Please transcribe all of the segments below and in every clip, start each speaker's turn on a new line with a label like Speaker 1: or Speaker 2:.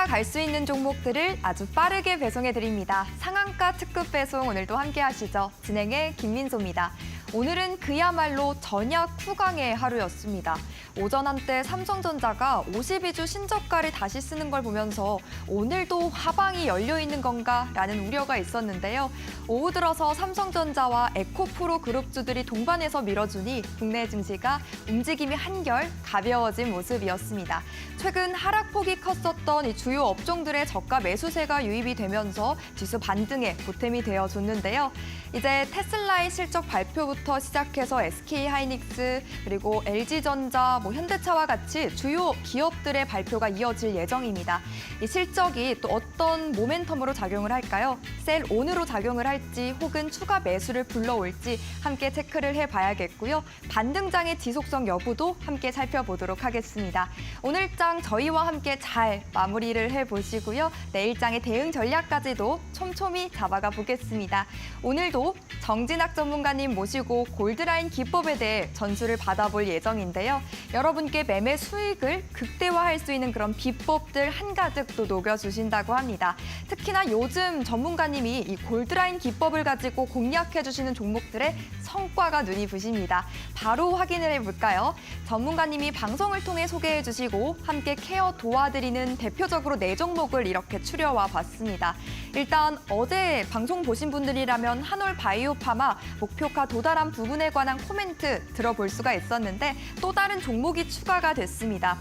Speaker 1: 모두가 갈 수 있는 종목들을 아주 빠르게 배송해드립니다. 상한가 특급 배송 오늘도 함께 하시죠. 진행의 김민소입니다. 오늘은 그야말로 전약 후강의 하루였습니다. 오전 한때 삼성전자가 52주 신저가를 다시 쓰는 걸 보면서 오늘도 하방이 열려 있는 건가라는 우려가 있었는데요. 오후 들어서 삼성전자와 에코프로 그룹주들이 동반해서 밀어주니 국내 증시가 움직임이 한결 가벼워진 모습이었습니다. 최근 하락폭이 컸었던 이 주요 업종들의 저가 매수세가 유입이 되면서 지수 반등에 보탬이 되어줬는데요. 이제 테슬라의 실적 발표부터 시작해서 SK하이닉스 그리고 LG전자, 현대차와 같이 주요 기업들의 발표가 이어질 예정입니다. 이 실적이 또 어떤 모멘텀으로 작용을 할까요? 셀온으로 작용을 할지 혹은 추가 매수를 불러올지 함께 체크를 해봐야겠고요. 반등장의 지속성 여부도 함께 살펴보도록 하겠습니다. 오늘장 저희와 함께 잘 마무리를 해보시고요. 내일장의 대응 전략까지도 촘촘히 잡아가 보겠습니다. 오늘도 정진학 전문가님 모시고 골드라인 기법에 대해 전수를 받아볼 예정인데요. 여러분께 매매 수익을 극대화할 수 있는 그런 비법들 한가득 또 녹여주신다고 합니다. 특히나 요즘 전문가님이 이 골드라인 기법을 가지고 공략해주시는 종목들의 성과가 눈이 부십니다. 바로 확인을 해볼까요? 전문가님이 방송을 통해 소개해주시고 함께 케어 도와드리는 대표적으로 4종목을 이렇게 추려와 봤습니다. 일단 어제 방송 보신 분들이라면 한올바이오파마 목표가 도달한 부분에 관한 코멘트 들어볼 수가 있었는데 또 다른 종목이 추가가 됐습니다.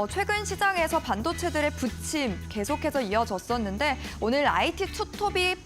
Speaker 1: 최근 시장에서 반도체들의 부침 계속해서 이어졌었는데 오늘 IT 투톱이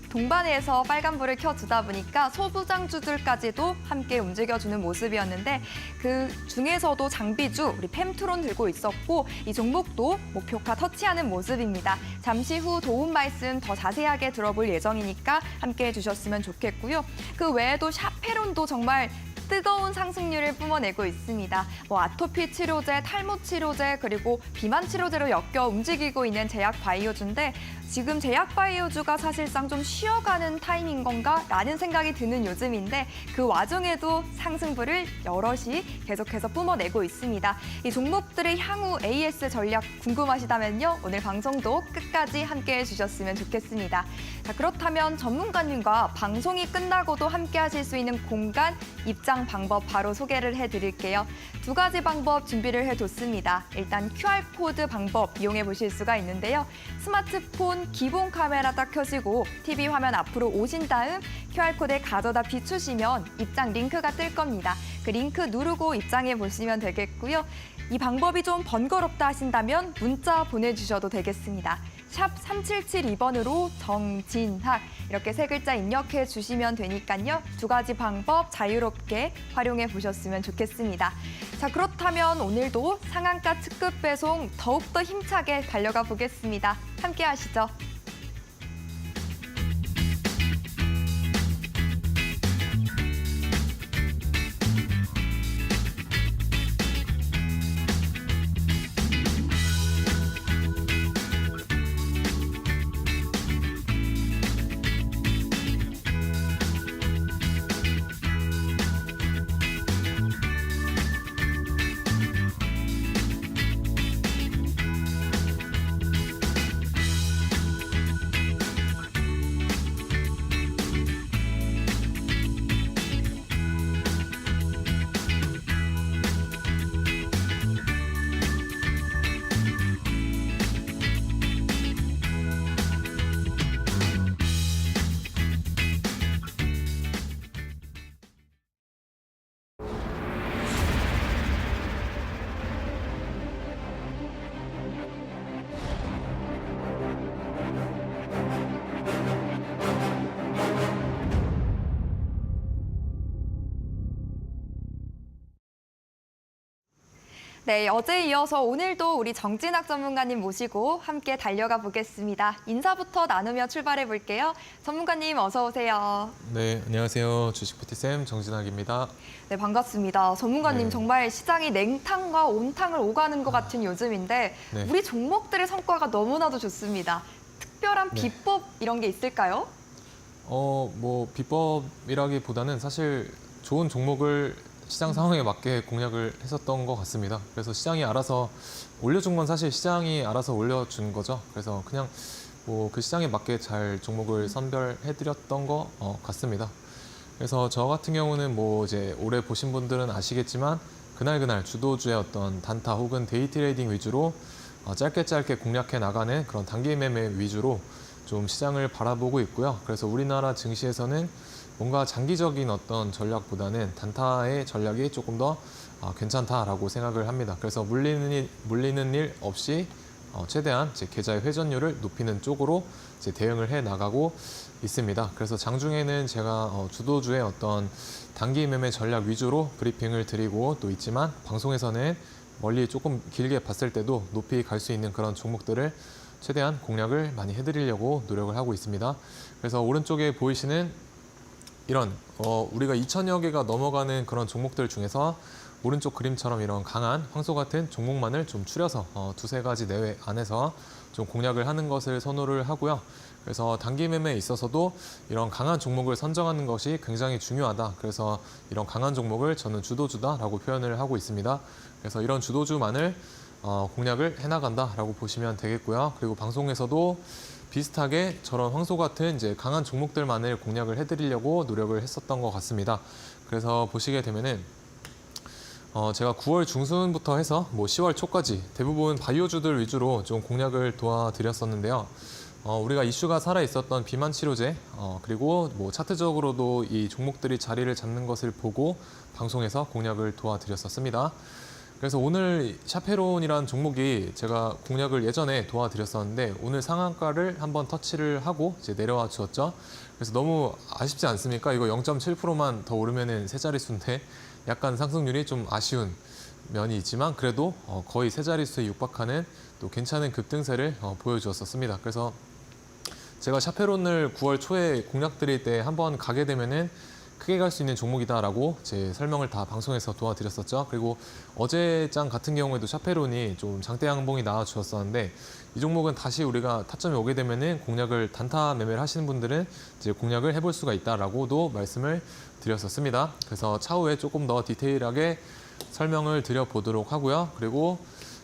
Speaker 1: 동반해서 빨간불을 켜주다 보니까 소부장주들까지도 함께 움직여주는 모습이었는데 그 중에서도 장비주, 우리 펨트론 들고 있었고 이 종목도 목표가 터치하는 모습입니다. 잠시 후 도움 말씀 더 자세하게 들어볼 예정이니까 함께 해주셨으면 좋겠고요. 그 외에도 샤페론도 정말 뜨거운 상승률을 뿜어내고 있습니다. 아토피 치료제, 탈모 치료제, 그리고 비만 치료제로 엮여 움직이고 있는 제약 바이오주인데 지금 제약 바이오주가 사실상 좀 쉬어가는 타임인 건가라는 생각이 드는 요즘인데 그 와중에도 상승부를 여럿이 계속해서 뿜어내고 있습니다. 이 종목들의 향후 AS 전략 궁금하시다면요. 오늘 방송도 끝까지 함께해 주셨으면 좋겠습니다. 자, 그렇다면 전문가님과 방송이 끝나고도 함께 하실 수 있는 공간, 입장 방법 바로 소개를 해드릴게요. 2가지 방법 준비를 해뒀습니다. 일단 QR코드 방법 이용해 보실 수가 있는데요. 스마트폰 기본 카메라 딱 켜시고 TV 화면 앞으로 오신 다음 QR코드에 가져다 비추시면 입장 링크가 뜰 겁니다. 그 링크 누르고 입장해 보시면 되겠고요. 이 방법이 좀 번거롭다 하신다면 문자 보내주셔도 되겠습니다. 샵 3772번으로 정진학 이렇게 3글자 입력해 주시면 되니까요. 2가지 방법 자유롭게 활용해 보셨으면 좋겠습니다. 자, 그렇다면 오늘도 상한가 특급 배송 더욱더 힘차게 달려가 보겠습니다. 함께 하시죠. 네, 어제에 이어서 오늘도 우리 정진학 전문가님 모시고 함께 달려가 보겠습니다. 인사부터 나누며 출발해 볼게요. 전문가님 어서 오세요.
Speaker 2: 네, 안녕하세요. 주식 PT쌤 정진학입니다.
Speaker 1: 네, 반갑습니다. 전문가님
Speaker 2: 네.
Speaker 1: 정말 시장이 냉탕과 온탕을 오가는 것 같은 요즘인데
Speaker 2: 네.
Speaker 1: 우리 종목들의 성과가 너무나도 좋습니다. 특별한
Speaker 2: 네.
Speaker 1: 비법 이런 게 있을까요?
Speaker 2: 비법이라기보다는 사실 좋은 종목을 시장 상황에 맞게 공략을 했었던 것 같습니다. 그래서 시장이 알아서 올려준 건 사실 시장이 알아서 올려준 거죠. 그래서 그냥 뭐 그 시장에 맞게 잘 종목을 선별해드렸던 것 같습니다. 그래서 저 같은 경우는 뭐 이제 오래 보신 분들은 아시겠지만 그날 주도주의 어떤 단타 혹은 데이 트레이딩 위주로 짧게 공략해 나가는 그런 단기 매매 위주로 좀 시장을 바라보고 있고요. 그래서 우리나라 증시에서는 뭔가 장기적인 어떤 전략보다는 단타의 전략이 조금 더 괜찮다라고 생각을 합니다. 그래서 물리는 일 없이 최대한 제 계좌의 회전율을 높이는 쪽으로 이제 대응을 해 나가고 있습니다. 그래서 장중에는 제가 주도주의 어떤 단기 매매 전략 위주로 브리핑을 드리고 또 있지만 방송에서는 멀리 조금 길게 봤을 때도 높이 갈 수 있는 그런 종목들을 최대한 공략을 많이 해드리려고 노력을 하고 있습니다. 그래서 오른쪽에 보이시는 이런 우리가 2천여 개가 넘어가는 그런 종목들 중에서 오른쪽 그림처럼 이런 강한 황소 같은 종목만을 좀 추려서 두세 가지 내외 안에서 좀 공략을 하는 것을 선호를 하고요. 그래서 단기 매매에 있어서도 이런 강한 종목을 선정하는 것이 굉장히 중요하다. 그래서 이런 강한 종목을 저는 주도주다라고 표현을 하고 있습니다. 그래서 이런 주도주만을 공략을 해나간다라고 보시면 되겠고요. 그리고 방송에서도 비슷하게 저런 황소 같은 이제 강한 종목들만을 공략을 해드리려고 노력을 했었던 것 같습니다. 그래서 보시게 되면은 제가 9월 중순부터 해서 뭐 10월 초까지 대부분 바이오주들 위주로 좀 공략을 도와드렸었는데요. 우리가 이슈가 살아 있었던 비만 치료제 그리고 뭐 차트적으로도 이 종목들이 자리를 잡는 것을 보고 방송에서 공략을 도와드렸었습니다. 그래서 오늘 샤페론이라는 종목이 제가 공략을 예전에 도와드렸었는데 오늘 상한가를 한번 터치를 하고 이제 내려와 주었죠. 그래서 너무 아쉽지 않습니까? 이거 0.7%만 더 오르면은 세 자릿수인데 약간 상승률이 좀 아쉬운 면이 있지만 그래도 거의 세 자릿수에 육박하는 또 괜찮은 급등세를 보여주었었습니다. 그래서 제가 샤페론을 9월 초에 공략 드릴 때 한번 가게 되면은 크게 갈 수 있는 종목이다라고 제 설명을 다 방송에서 도와드렸었죠. 그리고 어제장 같은 경우에도 샤페론이 좀 장대 양봉이 나와 주었었는데 이 종목은 다시 우리가 타점이 오게 되면은 공략을 단타 매매를 하시는 분들은 이제 공략을 해볼 수가 있다라고도 말씀을 드렸었습니다. 그래서 차후에 조금 더 디테일하게 설명을 드려보도록 하고요. 그리고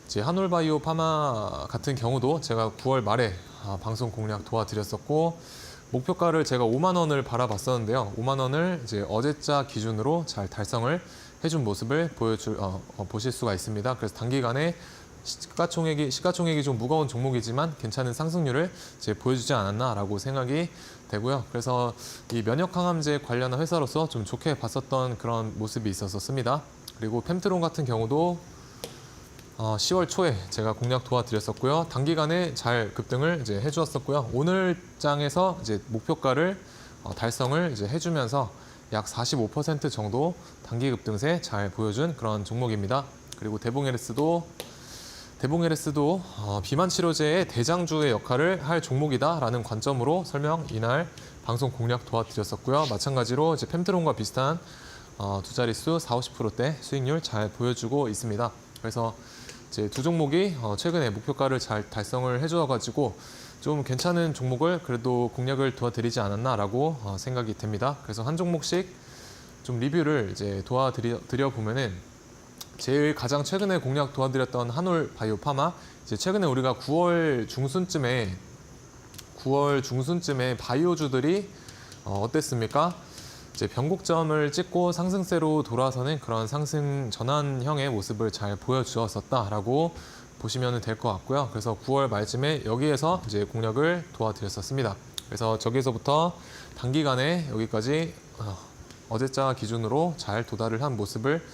Speaker 2: 이제 한올바이오 파마 같은 경우도 제가 9월 말에 방송 공략 도와드렸었고 목표가를 제가 5만 원을 바라봤었는데요. 5만 원을 이제 어제자 기준으로 잘 달성을 해준 모습을 보실 수가 있습니다. 그래서 단기간에 시가총액이 좀 무거운 종목이지만 괜찮은 상승률을 이제 보여주지 않았나라고 생각이 되고요. 그래서 이 면역 항암제 관련한 회사로서 좀 좋게 봤었던 그런 모습이 있었습니다. 그리고 펜트론 같은 경우도 10월 초에 제가 공략 도와드렸었고요. 단기간에 잘 급등을 이제 해주었었고요. 오늘 장에서 이제 목표가를 달성을 이제 해주면서 약 45% 정도 단기 급등세 잘 보여준 그런 종목입니다. 그리고 대봉LS도 비만 치료제의 대장주의 역할을 할 종목이다라는 관점으로 설명 이날 방송 공략 도와드렸었고요. 마찬가지로 이제 펜트론과 비슷한 두 자릿수 40~50%대 수익률 잘 보여주고 있습니다. 그래서 이제 두 종목이 최근에 목표가를 잘 달성을 해주어가지고 좀 괜찮은 종목을 그래도 공략을 도와드리지 않았나라고 생각이 됩니다. 그래서 한 종목씩 좀 리뷰를 이제 도와드려 보면은 제일 가장 최근에 공략 도와드렸던 한올 바이오 파마 이제 최근에 우리가 9월 중순쯤에 바이오주들이 어땠습니까? 이제 변곡점을 찍고 상승세로 돌아서는 그런 상승 전환형의 모습을 잘 보여주었었다라고 보시면 될 것 같고요. 그래서 9월 말쯤에 여기에서 이제 공략을 도와드렸었습니다. 그래서 저기서부터 단기간에 여기까지 어제자 기준으로 잘 도달을 한 모습을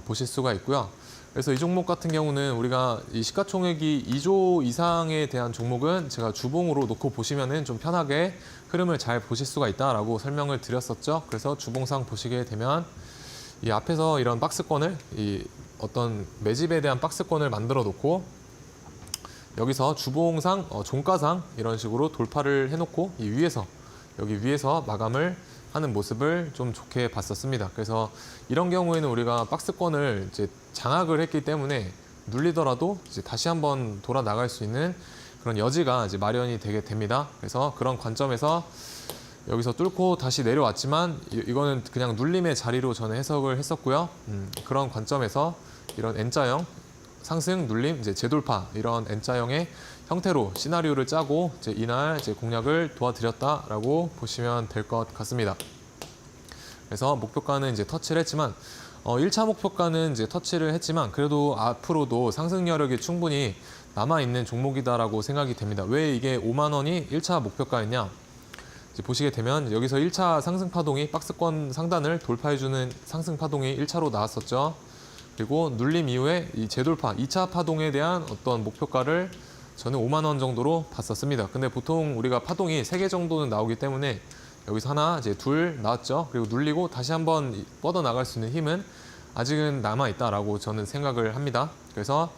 Speaker 2: 보실 수가 있고요. 그래서 이 종목 같은 경우는 우리가 이 시가총액이 2조 이상에 대한 종목은 제가 주봉으로 놓고 보시면은 좀 편하게 흐름을 잘 보실 수가 있다라고 설명을 드렸었죠. 그래서 주봉상 보시게 되면 이 앞에서 이런 박스권을 이 어떤 매집에 대한 박스권을 만들어 놓고 여기서 주봉상, 종가상 이런 식으로 돌파를 해놓고 여기 위에서 마감을 하는 모습을 좀 좋게 봤었습니다. 그래서 이런 경우에는 우리가 박스권을 이제 장악을 했기 때문에 눌리더라도 이제 다시 한번 돌아 나갈 수 있는 그런 여지가 이제 마련이 되게 됩니다. 그래서 그런 관점에서 여기서 뚫고 다시 내려왔지만 이거는 그냥 눌림의 자리로 저는 해석을 했었고요. 그런 관점에서 이런 N자형 상승, 눌림, 이제 재돌파 이런 N자형의 형태로 시나리오를 짜고 이제 이날 이제 공략을 도와드렸다라고 보시면 될 것 같습니다. 그래서 목표가는 이제 터치를 했지만 1차 목표가는 이제 터치를 했지만 그래도 앞으로도 상승 여력이 충분히 남아있는 종목이다라고 생각이 됩니다. 왜 이게 5만 원이 1차 목표가였냐? 이제 보시게 되면 여기서 1차 상승 파동이 박스권 상단을 돌파해주는 상승 파동이 1차로 나왔었죠. 그리고 눌림 이후에 이 재돌파 2차 파동에 대한 어떤 목표가를 저는 5만 원 정도로 봤었습니다. 근데 보통 우리가 파동이 3개 정도는 나오기 때문에 여기서 하나, 이제 둘 나왔죠. 그리고 눌리고 다시 한번 뻗어나갈 수 있는 힘은 아직은 남아있다라고 저는 생각을 합니다. 그래서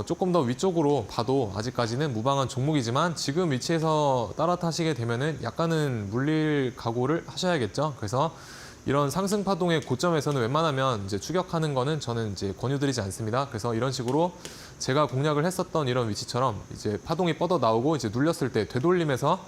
Speaker 2: 조금 더 위쪽으로 봐도 아직까지는 무방한 종목이지만 지금 위치에서 따라타시게 되면은 약간은 물릴 각오를 하셔야겠죠. 그래서 이런 상승 파동의 고점에서는 웬만하면 이제 추격하는 거는 저는 이제 권유드리지 않습니다. 그래서 이런 식으로 제가 공략을 했었던 이런 위치처럼 이제 파동이 뻗어 나오고 이제 눌렸을 때 되돌림해서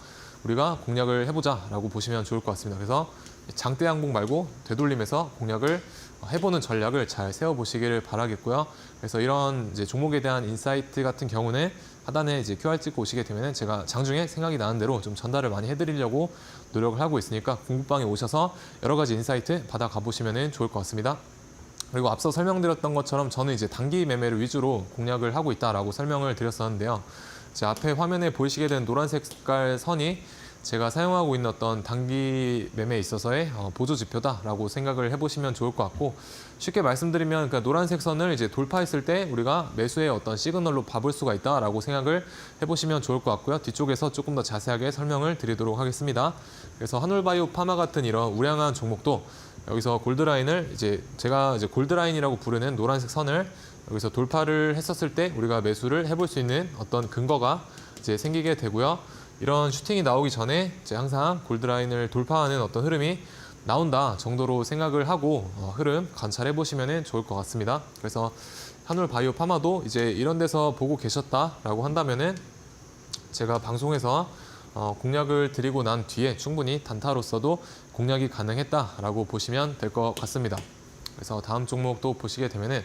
Speaker 2: 우리가 공략을 해보자라고 보시면 좋을 것 같습니다. 그래서 장대 양봉 말고 되돌림해서 공략을 해보는 전략을 잘 세워보시기를 바라겠고요. 그래서 이런 이제 종목에 대한 인사이트 같은 경우는 하단에 이제 QR 찍고 오시게 되면 제가 장중에 생각이 나는 대로 좀 전달을 많이 해드리려고 노력을 하고 있으니까 공부방에 오셔서 여러 가지 인사이트 받아 가보시면 좋을 것 같습니다. 그리고 앞서 설명드렸던 것처럼 저는 이제 단기 매매를 위주로 공략을 하고 있다라고 설명을 드렸었는데요. 제 앞에 화면에 보이시게 된 노란색 색깔 선이 제가 사용하고 있는 어떤 단기 매매에 있어서의 보조 지표다라고 생각을 해보시면 좋을 것 같고 쉽게 말씀드리면 그러니까 노란색 선을 이제 돌파했을 때 우리가 매수의 어떤 시그널로 봐볼 수가 있다라고 생각을 해보시면 좋을 것 같고요. 뒤쪽에서 조금 더 자세하게 설명을 드리도록 하겠습니다. 그래서 한올바이오 파마 같은 이런 우량한 종목도 여기서 골드라인을 이제 제가 이제 골드라인이라고 부르는 노란색 선을 여기서 돌파를 했었을 때 우리가 매수를 해볼 수 있는 어떤 근거가 이제 생기게 되고요. 이런 슈팅이 나오기 전에 이제 항상 골드라인을 돌파하는 어떤 흐름이 나온다 정도로 생각을 하고 흐름 관찰해 보시면 좋을 것 같습니다. 그래서 한올바이오 파마도 이제 이런 데서 보고 계셨다라고 한다면은 제가 방송에서 공략을 드리고 난 뒤에 충분히 단타로서도 공략이 가능했다라고 보시면 될 것 같습니다. 그래서 다음 종목도 보시게 되면은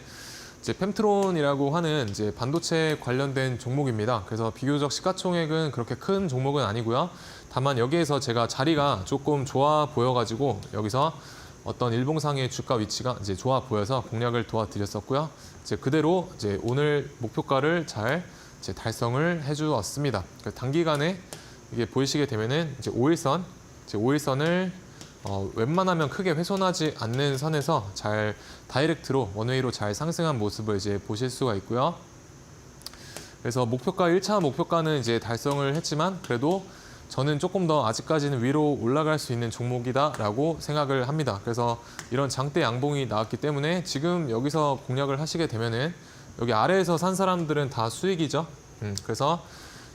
Speaker 2: 이제 펨트론이라고 하는 이제 반도체 관련된 종목입니다. 그래서 비교적 시가총액은 그렇게 큰 종목은 아니고요. 다만 여기에서 제가 자리가 조금 좋아 보여가지고 여기서 어떤 일봉상의 주가 위치가 이제 좋아 보여서 공략을 도와드렸었고요. 이제 그대로 이제 오늘 목표가를 잘 이제 달성을 해주었습니다. 단기간에 이게 보이시게 되면은 이제 5일선, 이제 5일선을 웬만하면 크게 훼손하지 않는 선에서 잘 다이렉트로 원웨이로 잘 상승한 모습을 이제 보실 수가 있고요. 그래서 목표가 1차 목표가는 이제 달성을 했지만 그래도 저는 조금 더 아직까지는 위로 올라갈 수 있는 종목이다라고 생각을 합니다. 그래서 이런 장대 양봉이 나왔기 때문에 지금 여기서 공략을 하시게 되면은 여기 아래에서 산 사람들은 다 수익이죠. 그래서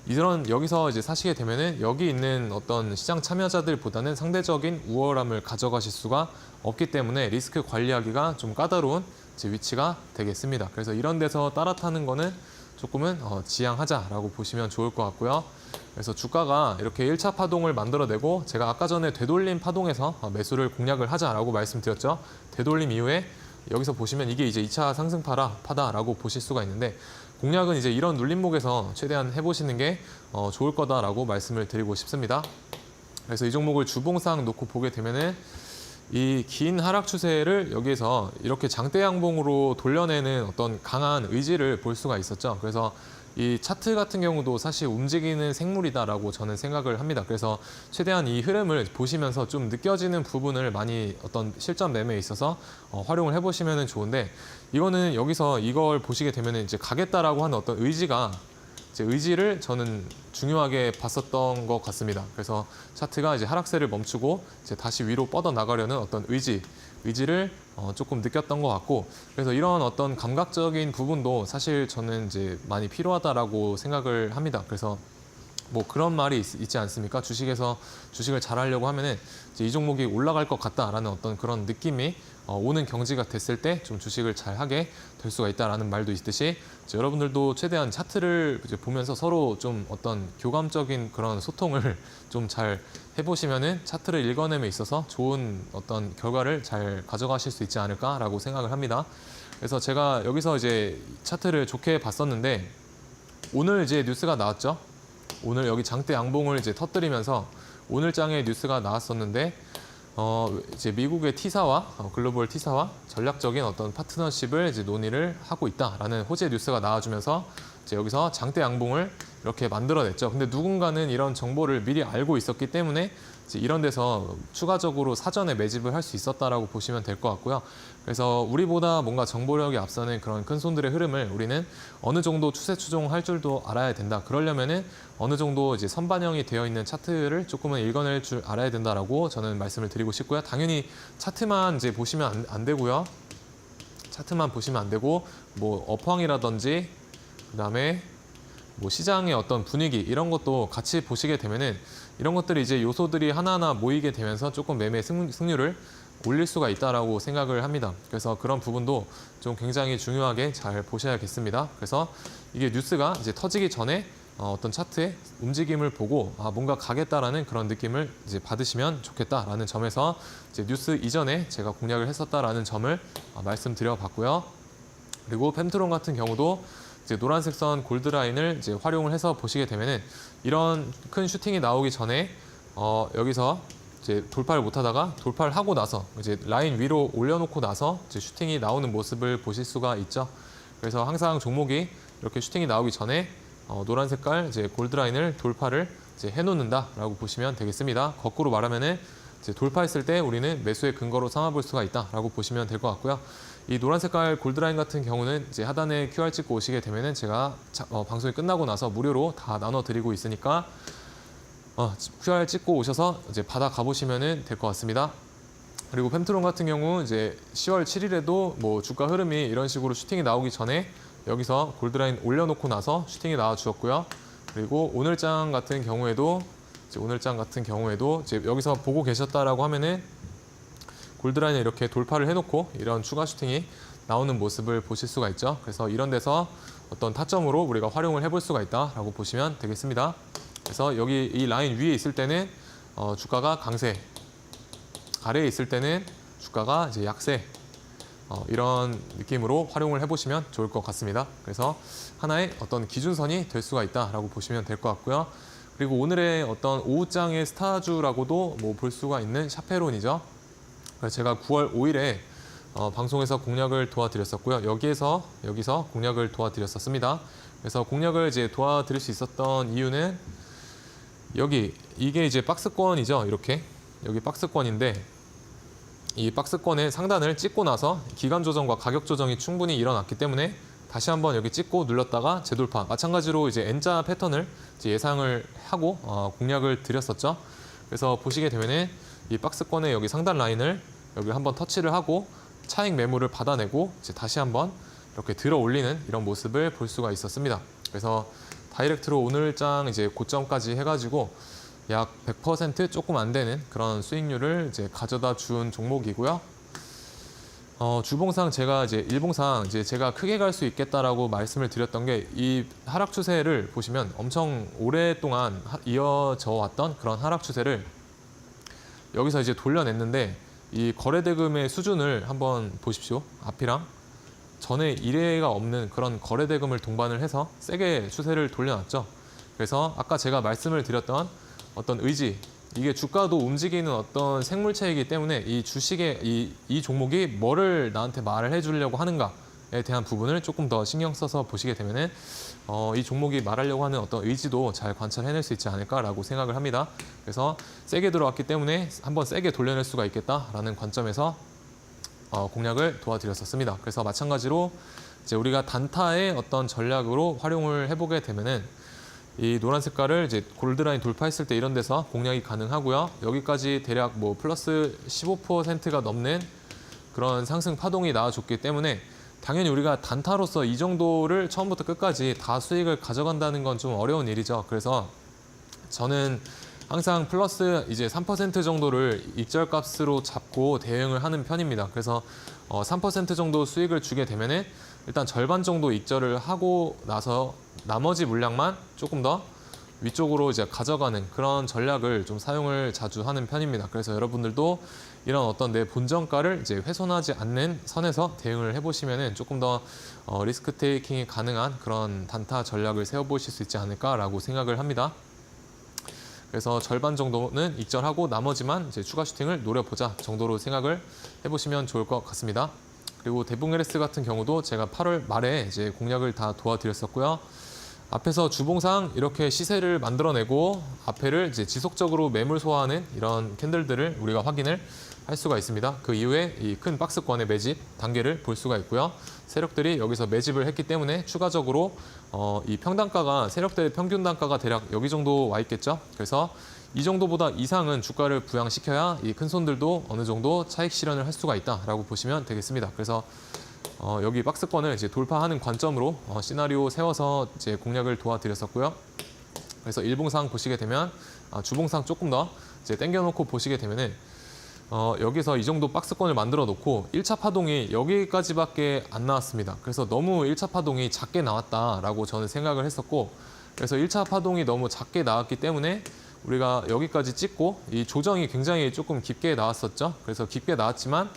Speaker 2: 이런 여기서 이제 사시게 되면은 여기 있는 어떤 시장 참여자들보다는 상대적인 우월함을 가져가실 수가 없기 때문에 리스크 관리하기가 좀 까다로운 제 위치가 되겠습니다. 그래서 이런 데서 따라타는 거는 조금은 지양하자라고 보시면 좋을 것 같고요. 그래서 주가가 이렇게 1차 파동을 만들어내고 제가 아까 전에 되돌림 파동에서 매수를 공략을 하자라고 말씀드렸죠. 되돌림 이후에 여기서 보시면 이게 이제 2차 상승파다라고 보실 수가 있는데 공략은 이제 이런 눌림목에서 최대한 해보시는 게 좋을 거다라고 말씀을 드리고 싶습니다. 그래서 이 종목을 주봉상 놓고 보게 되면은 이 긴 하락 추세를 여기에서 이렇게 장대 양봉으로 돌려내는 어떤 강한 의지를 볼 수가 있었죠. 그래서 이 차트 같은 경우도 사실 움직이는 생물이다라고 저는 생각을 합니다. 그래서 최대한 이 흐름을 보시면서 좀 느껴지는 부분을 많이 어떤 실전 매매에 있어서 활용을 해보시면 좋은데 이거는 여기서 이걸 보시게 되면 이제 가겠다라고 하는 어떤 의지가 이제 의지를 저는 중요하게 봤었던 것 같습니다. 그래서 차트가 이제 하락세를 멈추고 이제 다시 위로 뻗어 나가려는 어떤 의지를 조금 느꼈던 것 같고 그래서 이런 어떤 감각적인 부분도 사실 저는 이제 많이 필요하다라고 생각을 합니다. 그래서 뭐 그런 말이 있지 않습니까? 주식을 잘 하려고 하면은 이제 이 종목이 올라갈 것 같다라는 어떤 그런 느낌이 오는 경지가 됐을 때 좀 주식을 잘 하게 될 수가 있다라는 말도 있듯이 이제 여러분들도 최대한 차트를 이제 보면서 서로 좀 어떤 교감적인 그런 소통을 좀 잘 해보시면은 차트를 읽어냄에 있어서 좋은 어떤 결과를 잘 가져가실 수 있지 않을까라고 생각을 합니다. 그래서 제가 여기서 이제 차트를 좋게 봤었는데 오늘 이제 뉴스가 나왔죠. 오늘 여기 장대 양봉을 이제 터뜨리면서 오늘 장에 뉴스가 나왔었는데 이제 미국의 T사와 글로벌 T사와 전략적인 어떤 파트너십을 이제 논의를 하고 있다라는 호재 뉴스가 나와주면서 이제 여기서 장대 양봉을 이렇게 만들어냈죠. 근데 누군가는 이런 정보를 미리 알고 있었기 때문에 이제 이런 데서 추가적으로 사전에 매집을 할 수 있었다라고 보시면 될 것 같고요. 그래서 우리보다 뭔가 정보력이 앞서는 그런 큰 손들의 흐름을 우리는 어느 정도 추세 추종할 줄도 알아야 된다. 그러려면은 어느 정도 이제 선반영이 되어 있는 차트를 조금은 읽어낼 줄 알아야 된다라고 저는 말씀을 드리고 싶고요. 당연히 차트만 이제 보시면 안 되고요. 차트만 보시면 안 되고 뭐 업황이라든지 그다음에 뭐 시장의 어떤 분위기 이런 것도 같이 보시게 되면은 이런 것들이 이제 요소들이 하나하나 모이게 되면서 조금 매매 승률을 올릴 수가 있다라고 생각을 합니다. 그래서 그런 부분도 좀 굉장히 중요하게 잘 보셔야겠습니다. 그래서 이게 뉴스가 이제 터지기 전에 어떤 차트의 움직임을 보고 뭔가 가겠다라는 그런 느낌을 이제 받으시면 좋겠다라는 점에서 이제 뉴스 이전에 제가 공략을 했었다라는 점을 말씀드려봤고요. 그리고 펜트론 같은 경우도 이제 노란색 선 골드라인을 이제 활용을 해서 보시게 되면은 이런 큰 슈팅이 나오기 전에 여기서 이제 돌파를 못하다가 돌파를 하고 나서 이제 라인 위로 올려놓고 나서 이제 슈팅이 나오는 모습을 보실 수가 있죠. 그래서 항상 종목이 이렇게 슈팅이 나오기 전에 노란 색깔 이제 골드라인을 돌파를 이제 해놓는다라고 보시면 되겠습니다. 거꾸로 말하면은 이제 돌파했을 때 우리는 매수의 근거로 삼아볼 수가 있다라고 보시면 될 것 같고요. 이 노란 색깔 골드라인 같은 경우는 이제 하단에 QR 찍고 오시게 되면은 제가 방송이 끝나고 나서 무료로 다 나눠드리고 있으니까 QR 찍고 오셔서 이제 받아 가보시면은 될 것 같습니다. 그리고 펜트론 같은 경우 이제 10월 7일에도 뭐 주가 흐름이 이런 식으로 슈팅이 나오기 전에 여기서 골드라인 올려놓고 나서 슈팅이 나와 주었고요. 그리고 오늘장 같은 경우에도 이제 여기서 보고 계셨다라고 하면은 골드라인에 이렇게 돌파를 해놓고 이런 추가 슈팅이 나오는 모습을 보실 수가 있죠. 그래서 이런 데서 어떤 타점으로 우리가 활용을 해볼 수가 있다라고 보시면 되겠습니다. 그래서 여기 이 라인 위에 있을 때는 주가가 강세, 아래에 있을 때는 주가가 이제 약세, 이런 느낌으로 활용을 해보시면 좋을 것 같습니다. 그래서 하나의 어떤 기준선이 될 수가 있다라고 보시면 될 것 같고요. 그리고 오늘의 어떤 오후장의 스타주라고도 뭐 볼 수가 있는 샤페론이죠. 그래서 제가 9월 5일에 방송에서 공략을 도와드렸었고요. 여기서 공략을 도와드렸었습니다. 그래서 공략을 이제 도와드릴 수 있었던 이유는 이게 이제 박스권이죠. 이렇게 여기 박스권인데 이 박스권의 상단을 찍고 나서 기간 조정과 가격 조정이 충분히 일어났기 때문에 다시 한번 여기 찍고 눌렀다가 재돌파. 마찬가지로 이제 N자 패턴을 이제 예상을 하고 공략을 드렸었죠. 그래서 보시게 되면은 이 박스권의 여기 상단 라인을 여기 한번 터치를 하고 차익 매물을 받아내고 이제 다시 한번 이렇게 들어 올리는 이런 모습을 볼 수가 있었습니다. 그래서 다이렉트로 오늘장 이제 고점까지 해가지고 약 100% 조금 안 되는 그런 수익률을 이제 가져다 준 종목이고요. 주봉상 제가 이제 일봉상 이제 제가 크게 갈 수 있겠다라고 말씀을 드렸던 게 이 하락 추세를 보시면 엄청 오랫동안 이어져 왔던 그런 하락 추세를 여기서 이제 돌려냈는데 이 거래대금의 수준을 한번 보십시오. 앞이랑 전에 이례가 없는 그런 거래대금을 동반을 해서 세게 추세를 돌려놨죠. 그래서 아까 제가 말씀을 드렸던 어떤 의지, 이게 주가도 움직이는 어떤 생물체이기 때문에 이 주식의 이 종목이 뭐를 나한테 말을 해주려고 하는가에 대한 부분을 조금 더 신경 써서 보시게 되면은 이 종목이 말하려고 하는 어떤 의지도 잘 관찰해낼 수 있지 않을까라고 생각을 합니다. 그래서 세게 들어왔기 때문에 한번 세게 돌려낼 수가 있겠다라는 관점에서 공략을 도와드렸었습니다. 그래서 마찬가지로 이제 우리가 단타의 어떤 전략으로 활용을 해보게 되면은 이 노란 색깔을 이제 골드라인 돌파했을 때 이런 데서 공략이 가능하고요. 여기까지 대략 뭐 플러스 15%가 넘는 그런 상승 파동이 나와줬기 때문에 당연히 우리가 단타로서 이 정도를 처음부터 끝까지 다 수익을 가져간다는 건 좀 어려운 일이죠. 그래서 저는 항상 플러스 이제 3% 정도를 익절값으로 잡고 대응을 하는 편입니다. 그래서 3% 정도 수익을 주게 되면은 일단 절반 정도 익절을 하고 나서 나머지 물량만 조금 더 위쪽으로 이제 가져가는 그런 전략을 좀 사용을 자주 하는 편입니다. 그래서 여러분들도 이런 어떤 내 본전가를 이제 훼손하지 않는 선에서 대응을 해보시면은 조금 더 리스크 테이킹이 가능한 그런 단타 전략을 세워보실 수 있지 않을까라고 생각을 합니다. 그래서 절반 정도는 익절하고 나머지만 이제 추가 슈팅을 노려보자 정도로 생각을 해보시면 좋을 것 같습니다. 그리고 대붕LS 같은 경우도 제가 8월 말에 이제 공략을 다 도와드렸었고요. 앞에서 주봉상 이렇게 시세를 만들어내고 앞에를 이제 지속적으로 매물 소화하는 이런 캔들들을 우리가 확인을 할 수가 있습니다. 그 이후에 이 큰 박스권의 매집 단계를 볼 수가 있고요. 세력들이 여기서 매집을 했기 때문에 추가적으로 이 평단가가 세력들의 평균 단가가 대략 여기 정도 와 있겠죠. 그래서 이 정도보다 이상은 주가를 부양시켜야 이 큰 손들도 어느 정도 차익 실현을 할 수가 있다라고 보시면 되겠습니다. 그래서 여기 박스권을 이제 돌파하는 관점으로 시나리오 세워서 이제 공략을 도와드렸었고요. 그래서 일봉상 보시게 되면 주봉상 조금 더 이제 당겨놓고 보시게 되면은 여기서 이 정도 박스권을 만들어 놓고 1차 파동이 여기까지밖에 안 나왔습니다. 그래서 너무 1차 파동이 작게 나왔다라고 저는 생각을 했었고, 그래서 1차 파동이 너무 작게 나왔기 때문에 우리가 여기까지 찍고 이 조정이 굉장히 조금 깊게 나왔었죠. 그래서 깊게 나왔지만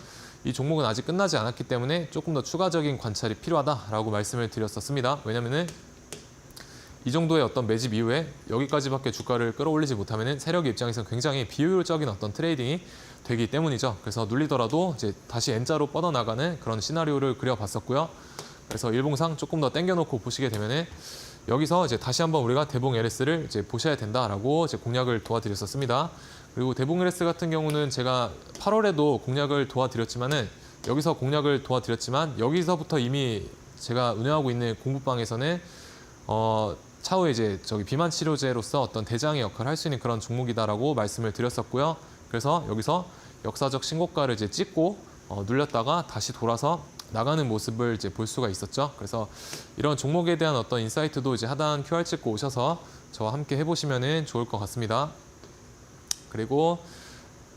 Speaker 2: 이 종목은 아직 끝나지 않았기 때문에 조금 더 추가적인 관찰이 필요하다라고 말씀을 드렸었습니다. 왜냐면은 이 정도의 어떤 매집 이후에 여기까지밖에 주가를 끌어올리지 못하면은 세력의 입장에서는 굉장히 비효율적인 어떤 트레이딩이 되기 때문이죠. 그래서 눌리더라도 이제 다시 N자로 뻗어나가는 그런 시나리오를 그려봤었고요. 그래서 일봉상 조금 더 당겨놓고 보시게 되면은 여기서 이제 다시 한번 우리가 대봉 LS를 이제 보셔야 된다라고 이제 공략을 도와드렸었습니다. 그리고 대봉 LS 같은 경우는 제가 8월에도 공략을 도와드렸지만은 여기서 공략을 도와드렸지만 여기서부터 이미 제가 운영하고 있는 공부방에서는 차후에 이제 비만 치료제로서 어떤 대장의 역할을 할 수 있는 그런 종목이다라고 말씀을 드렸었고요. 그래서 여기서 역사적 신고가를 이제 찍고 눌렸다가 다시 돌아서 나가는 모습을 이제 볼 수가 있었죠. 그래서 이런 종목에 대한 어떤 인사이트도 이제 하단 QR 찍고 오셔서 저와 함께 해보시면은 좋을 것 같습니다. 그리고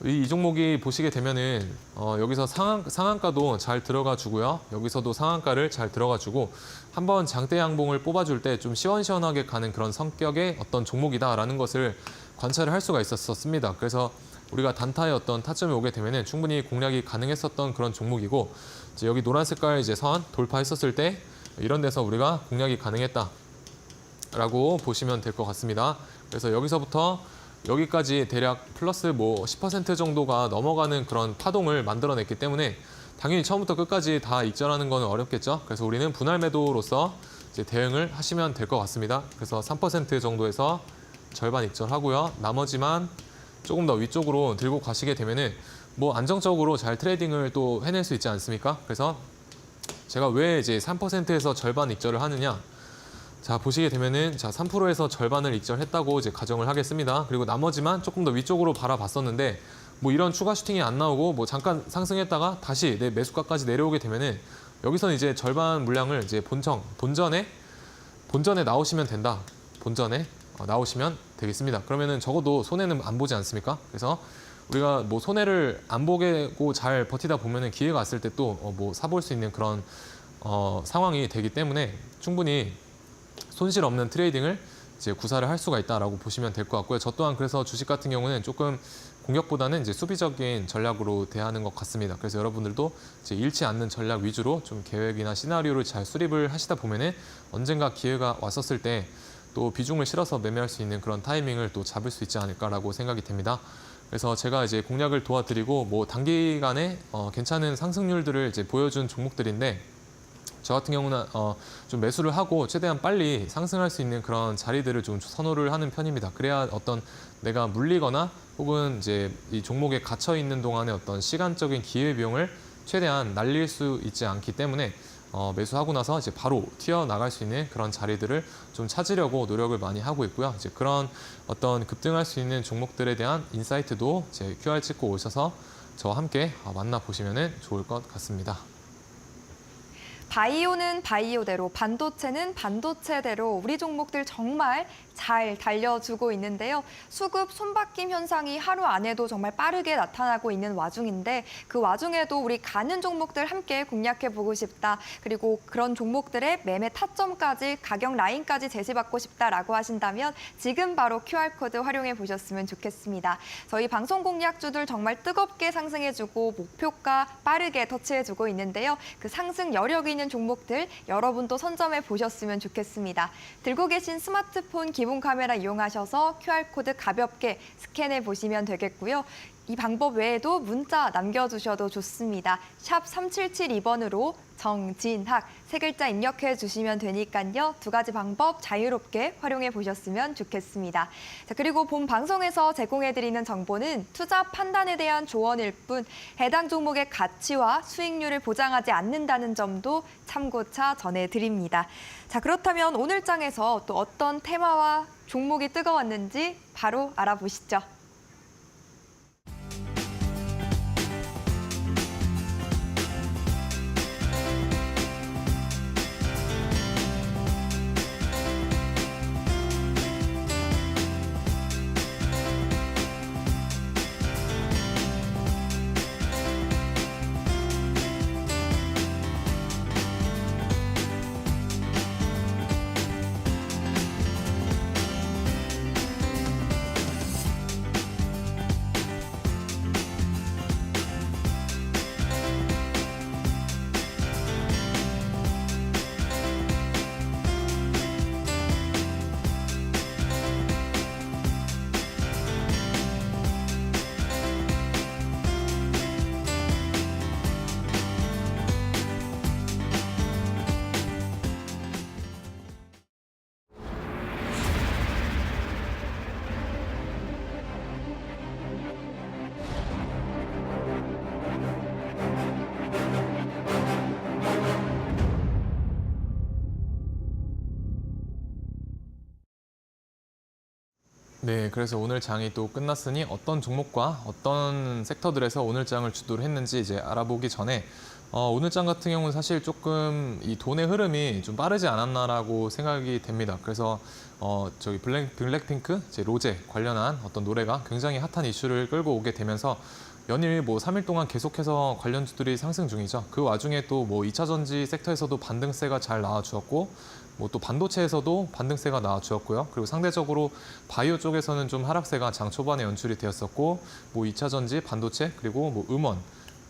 Speaker 2: 이 종목이 보시게 되면은 여기서 상한가도 잘 들어가 주고요. 여기서도 상한가를 잘 들어가 주고 한번 장대 양봉을 뽑아줄 때 좀 시원시원하게 가는 그런 성격의 어떤 종목이다라는 것을 관찰을 할 수가 있었습니다. 그래서 우리가 단타의 어떤 타점에 오게 되면은 충분히 공략이 가능했었던 그런 종목이고, 이제 여기 노란 색깔 이제 선 돌파했었을 때 이런 데서 우리가 공략이 가능했다라고 보시면 될 것 같습니다. 그래서 여기서부터 여기까지 대략 플러스 10% 정도가 넘어가는 그런 파동을 만들어냈기 때문에 당연히 처음부터 끝까지 다 익절하는 건 어렵겠죠. 그래서 우리는 분할 매도로서 이제 대응을 하시면 될 것 같습니다. 그래서 3% 정도에서 절반 익절하고요. 나머지만 조금 더 위쪽으로 들고 가시게 되면은 안정적으로 잘 트레이딩을 또 해낼 수 있지 않습니까? 그래서 제가 왜 이제 3%에서 절반 익절을 하느냐? 자, 보시게 되면은 3%에서 절반을 익절했다고 이제 가정을 하겠습니다. 그리고 나머지만 조금 더 위쪽으로 바라봤었는데 이런 추가 슈팅이 안 나오고 잠깐 상승했다가 다시 내 매수가까지 내려오게 되면은 여기서는 이제 절반 물량을 이제 본전에 나오시면 된다. 본전에 나오시면 되겠습니다. 그러면은 적어도 손해는 안 보지 않습니까? 그래서 우리가 손해를 안 보고 잘 버티다 보면은 기회가 왔을 때 또 사볼 수 있는 그런 상황이 되기 때문에 충분히 손실 없는 트레이딩을 이제 구사를 할 수가 있다라고 보시면 될 것 같고요. 저 또한 그래서 주식 같은 경우는 조금 공격보다는 이제 수비적인 전략으로 대하는 것 같습니다. 그래서 여러분들도 이제 잃지 않는 전략 위주로 좀 계획이나 시나리오를 잘 수립을 하시다 보면은 언젠가 기회가 왔었을 때 또 비중을 실어서 매매할 수 있는 그런 타이밍을 또 잡을 수 있지 않을까라고 생각이 됩니다. 그래서 제가 이제 공략을 도와드리고 단기간에 괜찮은 상승률들을 이제 보여준 종목들인데, 저 같은 경우는 좀 매수를 하고 최대한 빨리 상승할 수 있는 그런 자리들을 좀 선호를 하는 편입니다. 그래야 어떤 내가 물리거나 혹은 이제 이 종목에 갇혀 있는 동안의 어떤 시간적인 기회 비용을 최대한 날릴 수 있지 않기 때문에 매수하고 나서 이제 바로 튀어나갈 수 있는 그런 자리들을 좀 찾으려고 노력을 많이 하고 있고요. 이제 그런 어떤 급등할 수 있는 종목들에 대한 인사이트도 제 QR 찍고 오셔서 저와 함께 만나보시면 좋을 것 같습니다.
Speaker 1: 바이오는 바이오대로, 반도체는 반도체대로 우리 종목들 정말 잘 달려주고 있는데요. 수급 손바뀜 현상이 하루 안에도 정말 빠르게 나타나고 있는 와중인데 그 와중에도 우리 가는 종목들 함께 공략해보고 싶다. 그리고 그런 종목들의 매매 타점까지 가격 라인까지 제시받고 싶다라고 하신다면 지금 바로 QR코드 활용해 보셨으면 좋겠습니다. 저희 방송 공략주들 정말 뜨겁게 상승해주고 목표가 빠르게 터치해주고 있는데요. 그 상승 여력 있는 종목들 여러분도 선점해 보셨으면 좋겠습니다. 들고 계신 스마트폰 기본 카메라 이용하셔서 QR코드 가볍게 스캔해 보시면 되겠고요. 이 방법 외에도 문자 남겨주셔도 좋습니다. 샵 3772번으로 정진학 세 글자 입력해 주시면 되니까요. 두 가지 방법 자유롭게 활용해 보셨으면 좋겠습니다. 자, 그리고 본 방송에서 제공해드리는 정보는 투자 판단에 대한 조언일 뿐 해당 종목의 가치와 수익률을 보장하지 않는다는 점도 참고차 전해드립니다. 자, 그렇다면 오늘 장에서 또 어떤 테마와 종목이 뜨거웠는지 바로 알아보시죠.
Speaker 2: 네, 그래서 오늘 장이 또 끝났으니 어떤 종목과 어떤 섹터들에서 오늘 장을 주도를 했는지 이제 알아보기 전에 오늘 장 같은 경우는 사실 조금 이 돈의 흐름이 좀 빠르지 않았나라고 생각이 됩니다. 그래서 저기 블랙핑크, 이제 로제 관련한 어떤 노래가 굉장히 핫한 이슈를 끌고 오게 되면서 연일 뭐 3일 동안 계속해서 관련주들이 상승 중이죠. 그 와중에 또 뭐 2차 전지 섹터에서도 반등세가 잘 나와주었고 뭐 또 반도체에서도 반등세가 나와주었고요. 그리고 상대적으로 바이오 쪽에서는 좀 하락세가 장 초반에 연출이 되었었고 뭐 2차 전지, 반도체, 그리고 뭐 음원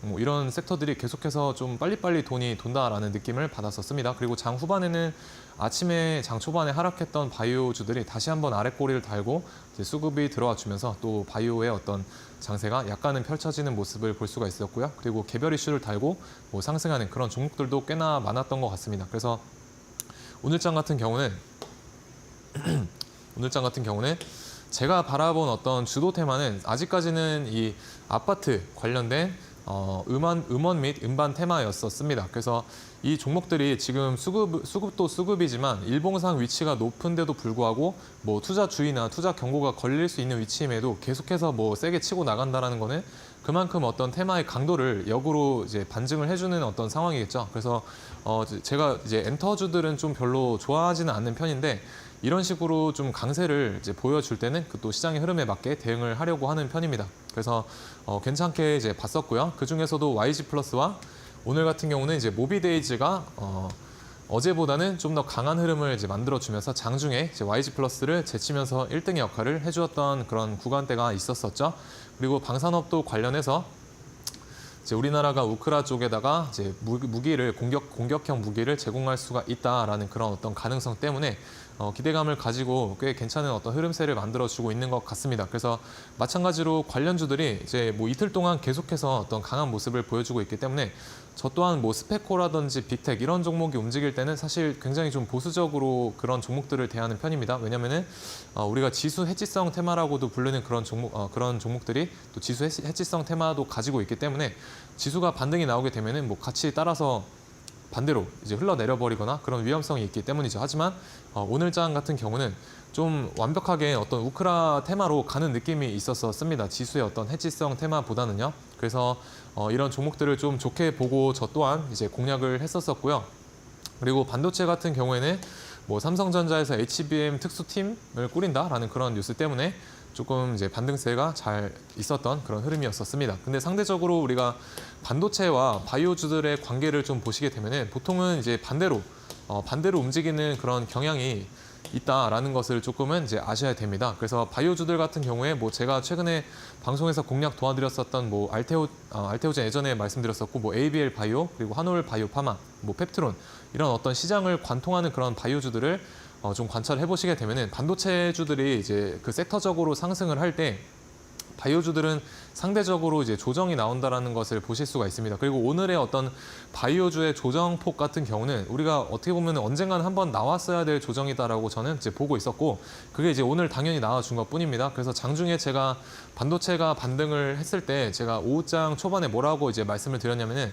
Speaker 2: 뭐 이런 섹터들이 계속해서 좀 빨리빨리 돈이 돈다라는 느낌을 받았었습니다. 그리고 장 후반에는 아침에 장 초반에 하락했던 바이오주들이 다시 한번 아랫꼬리를 달고 이제 수급이 들어와 주면서 또 바이오의 어떤 장세가 약간은 펼쳐지는 모습을 볼 수가 있었고요. 그리고 개별 이슈를 달고 뭐 상승하는 그런 종목들도 꽤나 많았던 것 같습니다. 그래서 오늘 장 같은 경우는 제가 바라본 어떤 주도 테마는 아직까지는 이 아파트 관련된 음원 및 음반 테마였었습니다. 그래서 이 종목들이 지금 수급도 수급이지만 일봉상 위치가 높은데도 불구하고 뭐 투자 주의나 투자 경고가 걸릴 수 있는 위치임에도 계속해서 뭐 세게 치고 나간다라는 거는 그만큼 어떤 테마의 강도를 역으로 이제 반증을 해주는 어떤 상황이겠죠. 그래서 제가 이제 엔터주들은 좀 별로 좋아하지는 않는 편인데 이런 식으로 좀 강세를 이제 보여줄 때는 그 또 시장의 흐름에 맞게 대응을 하려고 하는 편입니다. 그래서 괜찮게 이제 봤었고요. 그 중에서도 YG 플러스와 오늘 같은 경우는 이제 모비데이즈가 어제보다는 좀 더 강한 흐름을 이제 만들어주면서 장중에 이제 YG 플러스를 제치면서 1등의 역할을 해주었던 그런 구간대가 있었었죠. 그리고 방산업도 관련해서 이제 우리나라가 우크라 쪽에다가 이제 무기를 공격형 무기를 제공할 수가 있다라는 그런 어떤 가능성 때문에 기대감을 가지고 꽤 괜찮은 어떤 흐름세를 만들어주고 있는 것 같습니다. 그래서 마찬가지로 관련주들이 이제 뭐 이틀 동안 계속해서 어떤 강한 모습을 보여주고 있기 때문에 저 또한 뭐 스페코라든지 빅텍 이런 종목이 움직일 때는 사실 굉장히 좀 보수적으로 그런 종목들을 대하는 편입니다. 왜냐면은 우리가 지수 해지성 테마라고도 부르는 그런 종목들이 또 지수 해지성 테마도 가지고 있기 때문에 지수가 반등이 나오게 되면은 뭐 같이 따라서 반대로 이제 흘러내려 버리거나 그런 위험성이 있기 때문이죠. 하지만 오늘 장 같은 경우는 좀 완벽하게 어떤 우크라 테마로 가는 느낌이 있었습니다. 지수의 어떤 해지성 테마보다는요. 그래서 이런 종목들을 좀 좋게 보고 저 또한 이제 공략을 했었고요. 그리고 반도체 같은 경우에는 뭐 삼성전자에서 HBM 특수팀을 꾸린다라는 그런 뉴스 때문에 조금 이제 반등세가 잘 있었던 그런 흐름이었었습니다. 근데 상대적으로 우리가 반도체와 바이오주들의 관계를 좀 보시게 되면은 보통은 이제 반대로 움직이는 그런 경향이 있다라는 것을 조금은 이제 아셔야 됩니다. 그래서 바이오주들 같은 경우에 뭐 제가 최근에 방송에서 공략 도와드렸었던 뭐 알테오젠 예전에 말씀드렸었고 뭐 ABL 바이오 그리고 한올 바이오 파마, 뭐 펩트론 이런 어떤 시장을 관통하는 그런 바이오주들을 좀 관찰해 보시게 되면은 반도체주들이 이제 그 섹터적으로 상승을 할 때 바이오주들은 상대적으로 이제 조정이 나온다라는 것을 보실 수가 있습니다. 그리고 오늘의 어떤 바이오주의 조정폭 같은 경우는 우리가 어떻게 보면 언젠가는 한번 나왔어야 될 조정이다라고 저는 이제 보고 있었고 그게 이제 오늘 당연히 나와준 것뿐입니다. 그래서 장중에 제가 반도체가 반등을 했을 때 제가 오후장 초반에 뭐라고 이제 말씀을 드렸냐면은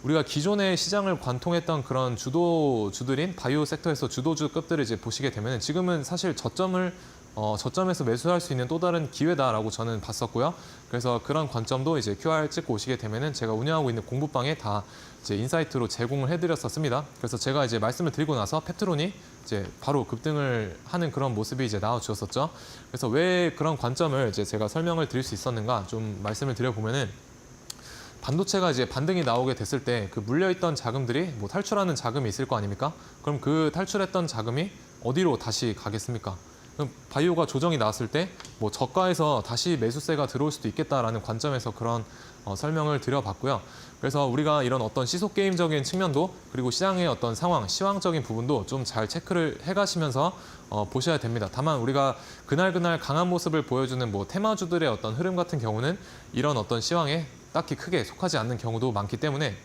Speaker 2: 우리가 기존의 시장을 관통했던 그런 주도주들인 바이오 섹터에서 주도주급들을 이제 보시게 되면 지금은 사실 저점에서 매수할 수 있는 또 다른 기회다라고 저는 봤었고요. 그래서 그런 관점도 이제 QR 찍고 오시게 되면은 제가 운영하고 있는 공부방에 다 이제 인사이트로 제공을 해드렸었습니다. 그래서 제가 이제 말씀을 드리고 나서 펩트론이 이제 바로 급등을 하는 그런 모습이 이제 나와 주었었죠. 그래서 왜 그런 관점을 이제 제가 설명을 드릴 수 있었는가 좀 말씀을 드려보면은 반도체가 이제 반등이 나오게 됐을 때 그 물려있던 자금들이 뭐 탈출하는 자금이 있을 거 아닙니까? 그럼 그 탈출했던 자금이 어디로 다시 가겠습니까? 그럼 바이오가 조정이 나왔을 때 뭐 저가에서 다시 매수세가 들어올 수도 있겠다라는 관점에서 그런 설명을 드려봤고요. 그래서 우리가 이런 어떤 시속 게임적인 측면도 그리고 시장의 어떤 상황, 시황적인 부분도 좀 잘 체크를 해가시면서 보셔야 됩니다. 다만 우리가 그날 강한 모습을 보여주는 뭐 테마주들의 어떤 흐름 같은 경우는 이런 어떤 시황에 딱히 크게 속하지 않는 경우도 많기 때문에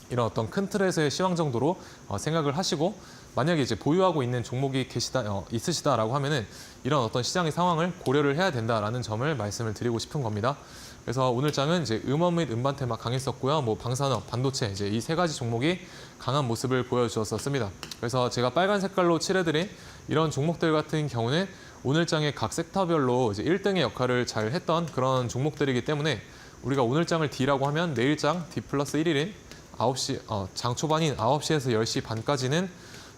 Speaker 2: 이런 어떤 큰 틀에서의 시황 정도로 생각을 하시고 만약에 이제 보유하고 있는 종목이 있으시다라고 하면은 이런 어떤 시장의 상황을 고려를 해야 된다라는 점을 말씀을 드리고 싶은 겁니다. 그래서 오늘 장은 이제 음원 및 음반 테마 강했었고요. 뭐 방산업, 반도체 이제 이 세 가지 종목이 강한 모습을 보여주었었습니다. 그래서 제가 빨간 색깔로 칠해드린 이런 종목들 같은 경우는 오늘 장의 각 섹터별로 이제 1등의 역할을 잘 했던 그런 종목들이기 때문에 우리가 오늘 장을 D라고 하면 내일 장 D 플러스 1일인 9시, 장 초반인 9시에서 10시 반까지는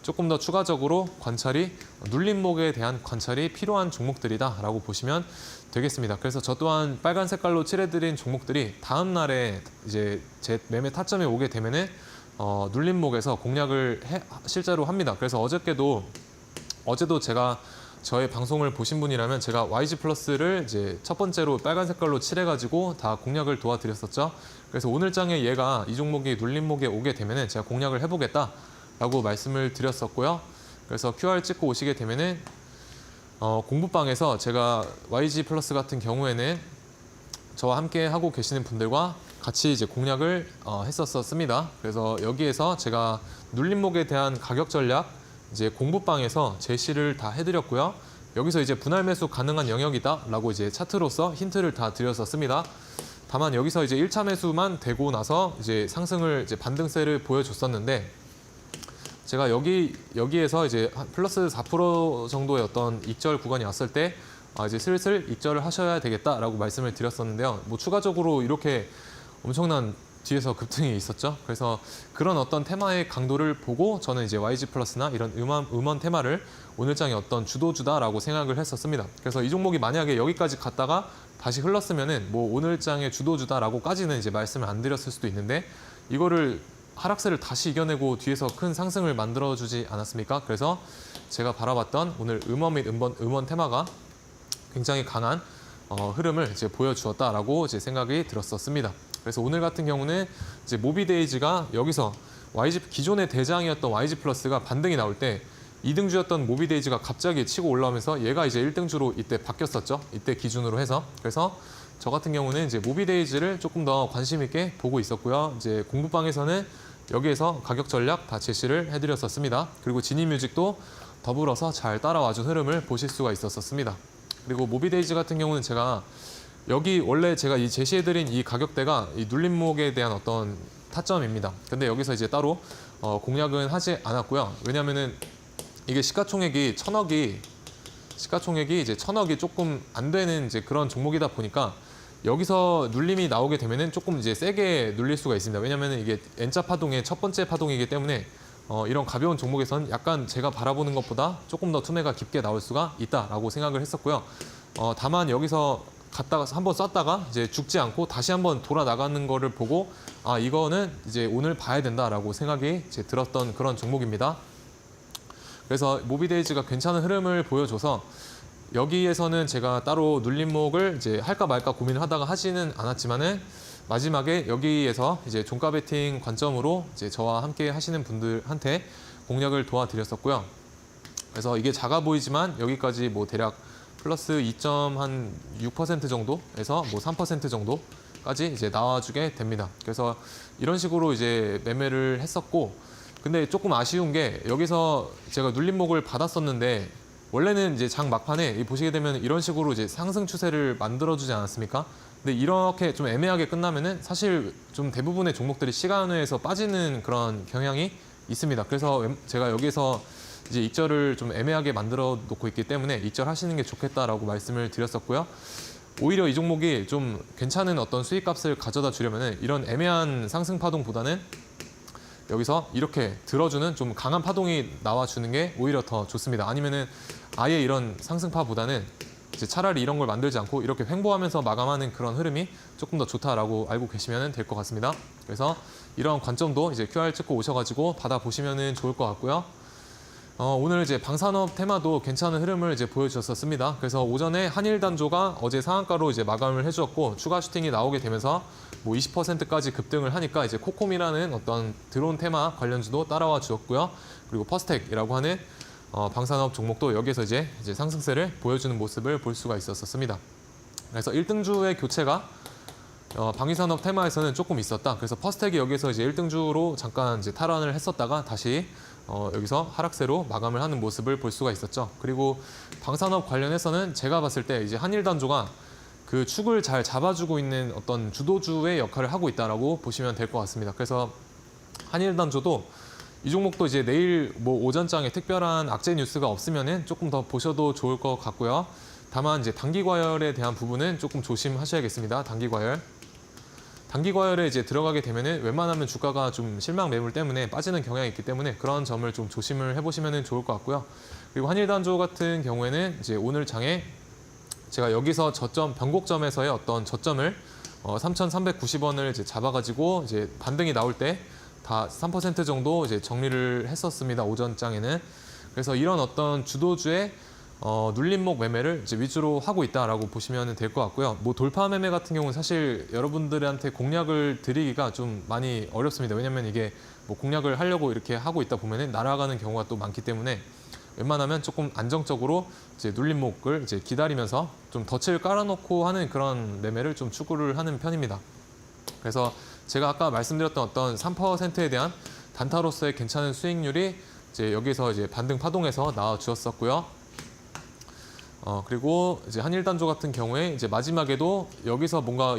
Speaker 2: 조금 더 추가적으로 눌림목에 대한 관찰이 필요한 종목들이다라고 보시면 되겠습니다. 그래서 저 또한 빨간 색깔로 칠해드린 종목들이 다음 날에 이제 제 매매 타점에 오게 되면은 눌림목에서 공략을 실제로 합니다. 그래서 어제도 제가 저의 방송을 보신 분이라면 제가 YG 플러스를 이제 첫 번째로 빨간 색깔로 칠해가지고 다 공략을 도와드렸었죠. 그래서 오늘 장에 얘가 이 종목이 눌림목에 오게 되면은 제가 공략을 해보겠다라고 말씀을 드렸었고요. 그래서 QR 찍고 오시게 되면은 공부방에서 제가 YG 플러스 같은 경우에는 저와 함께 하고 계시는 분들과 같이 이제 공략을 했었습니다. 그래서 여기에서 제가 눌림목에 대한 가격 전략 이제 공부방에서 제시를 다 해드렸고요. 여기서 이제 분할 매수 가능한 영역이다라고 이제 차트로서 힌트를 다 드렸었습니다. 다만 여기서 이제 1차 매수만 되고 나서 이제 상승을 이제 반등세를 보여줬었는데 제가 여기에서 이제 플러스 4% 정도의 어떤 익절 구간이 왔을 때 이제 슬슬 익절을 하셔야 되겠다라고 말씀을 드렸었는데요. 뭐 추가적으로 이렇게 엄청난 뒤에서 급등이 있었죠. 그래서 그런 어떤 테마의 강도를 보고 저는 이제 YG 플러스나 이런 음원 테마를 오늘장의 어떤 주도주다라고 생각을 했었습니다. 그래서 이 종목이 만약에 여기까지 갔다가 다시 흘렀으면은 뭐 오늘장의 주도주다라고까지는 이제 말씀을 안 드렸을 수도 있는데 이거를 하락세를 다시 이겨내고 뒤에서 큰 상승을 만들어주지 않았습니까? 그래서 제가 바라봤던 오늘 음원 및 음원 테마가 굉장히 강한 흐름을 이제 보여주었다라고 이제 생각이 들었었습니다. 그래서 오늘 같은 경우는 이제 모비데이즈가 여기서 기존의 대장이었던 YG 플러스가 반등이 나올 때 2등주였던 모비데이즈가 갑자기 치고 올라오면서 얘가 이제 1등주로 이때 바뀌었었죠. 이때 기준으로 해서. 그래서 저 같은 경우는 이제 모비데이즈를 조금 더 관심 있게 보고 있었고요. 이제 공부방에서는 여기에서 가격 전략 다 제시를 해드렸었습니다. 그리고 지니뮤직도 더불어서 잘 따라와준 흐름을 보실 수가 있었습니다. 그리고 모비데이즈 같은 경우는 제가 여기 원래 제가 이 제시해드린 이 가격대가 이 눌림목에 대한 어떤 타점입니다. 근데 여기서 이제 따로 공략은 하지 않았고요. 왜냐면은 이게 시가총액이 이제 1,000억이 조금 안 되는 이제 그런 종목이다 보니까 여기서 눌림이 나오게 되면은 조금 이제 세게 눌릴 수가 있습니다. 왜냐면은 이게 N자 파동의 첫 번째 파동이기 때문에 이런 가벼운 종목에선 약간 제가 바라보는 것보다 조금 더 투매가 깊게 나올 수가 있다라고 생각을 했었고요. 다만 여기서 갔다가 한번 쐈다가 이제 죽지 않고 다시 한번 돌아 나가는 거를 보고 이거는 이제 오늘 봐야 된다라고 생각이 이제 들었던 그런 종목입니다. 그래서 모비데이즈가 괜찮은 흐름을 보여줘서 여기에서는 제가 따로 눌림목을 이제 할까 말까 고민을 하다가 하지는 않았지만은 마지막에 여기에서 이제 종가 베팅 관점으로 이제 저와 함께 하시는 분들한테 공략을 도와드렸었고요. 그래서 이게 작아 보이지만 여기까지 뭐 대략 플러스 2.6% 정도에서 뭐 3% 정도까지 이제 나와주게 됩니다. 그래서 이런 식으로 이제 매매를 했었고, 근데 조금 아쉬운 게 여기서 제가 눌림목을 받았었는데 원래는 이제 장 막판에 보시게 되면 이런 식으로 이제 상승 추세를 만들어주지 않았습니까? 근데 이렇게 좀 애매하게 끝나면은 사실 좀 대부분의 종목들이 시간외에서 빠지는 그런 경향이 있습니다. 그래서 제가 여기서 이제 익절을 좀 애매하게 만들어 놓고 있기 때문에 익절하시는 게 좋겠다라고 말씀을 드렸었고요. 오히려 이 종목이 좀 괜찮은 어떤 수익값을 가져다 주려면은 이런 애매한 상승 파동보다는 여기서 이렇게 들어주는 좀 강한 파동이 나와주는 게 오히려 더 좋습니다. 아니면은 아예 이런 상승파보다는 이제 차라리 이런 걸 만들지 않고 이렇게 횡보하면서 마감하는 그런 흐름이 조금 더 좋다라고 알고 계시면 될 것 같습니다. 그래서 이런 관점도 이제 QR 찍고 오셔가지고 받아보시면 좋을 것 같고요. 오늘 이제 방산업 테마도 괜찮은 흐름을 이제 보여주셨습니다. 그래서 오전에 한일단조가 어제 상한가로 이제 마감을 해주었고 추가 슈팅이 나오게 되면서 뭐 20%까지 급등을 하니까 이제 코콤이라는 어떤 드론 테마 관련주도 따라와 주었고요. 그리고 퍼스텍이라고 하는 방산업 종목도 여기서 이제 상승세를 보여주는 모습을 볼 수가 있었습니다. 그래서 1등주의 교체가 방위산업 테마에서는 조금 있었다. 그래서 퍼스텍이 여기서 이제 1등주로 잠깐 이제 탈환을 했었다가 다시 여기서 하락세로 마감을 하는 모습을 볼 수가 있었죠. 그리고 방산업 관련해서는 제가 봤을 때 이제 한일단조가 그 축을 잘 잡아주고 있는 어떤 주도주의 역할을 하고 있다라고 보시면 될 것 같습니다. 그래서 한일단조도 이 종목도 이제 내일 뭐 오전장에 특별한 악재 뉴스가 없으면은 조금 더 보셔도 좋을 것 같고요. 다만 이제 단기 과열에 대한 부분은 조금 조심하셔야겠습니다. 단기 과열. 단기 과열에 이제 들어가게 되면은 웬만하면 주가가 좀 실망 매물 때문에 빠지는 경향이 있기 때문에 그런 점을 좀 조심을 해보시면 좋을 것 같고요. 그리고 한일단조 같은 경우에는 이제 오늘 장에 제가 여기서 저점 변곡점에서의 어떤 저점을 3,390원을 이제 잡아가지고 이제 반등이 나올 때 다 3% 정도 이제 정리를 했었습니다. 오전장에는. 그래서 이런 어떤 주도주의 눌림목 매매를 이제 위주로 하고 있다라고 보시면 될 것 같고요. 뭐 돌파 매매 같은 경우는 사실 여러분들한테 공략을 드리기가 좀 많이 어렵습니다. 왜냐하면 이게 뭐 공략을 하려고 이렇게 하고 있다 보면은 날아가는 경우가 또 많기 때문에 웬만하면 조금 안정적으로 이제 눌림목을 이제 기다리면서 좀 덫을 깔아놓고 하는 그런 매매를 좀 추구를 하는 편입니다. 그래서 제가 아까 말씀드렸던 어떤 3%에 대한 단타로서의 괜찮은 수익률이 이제 여기서 이제 반등 파동에서 나와 주었었고요. 그리고 이제 한일단조 같은 경우에 이제 마지막에도 여기서 뭔가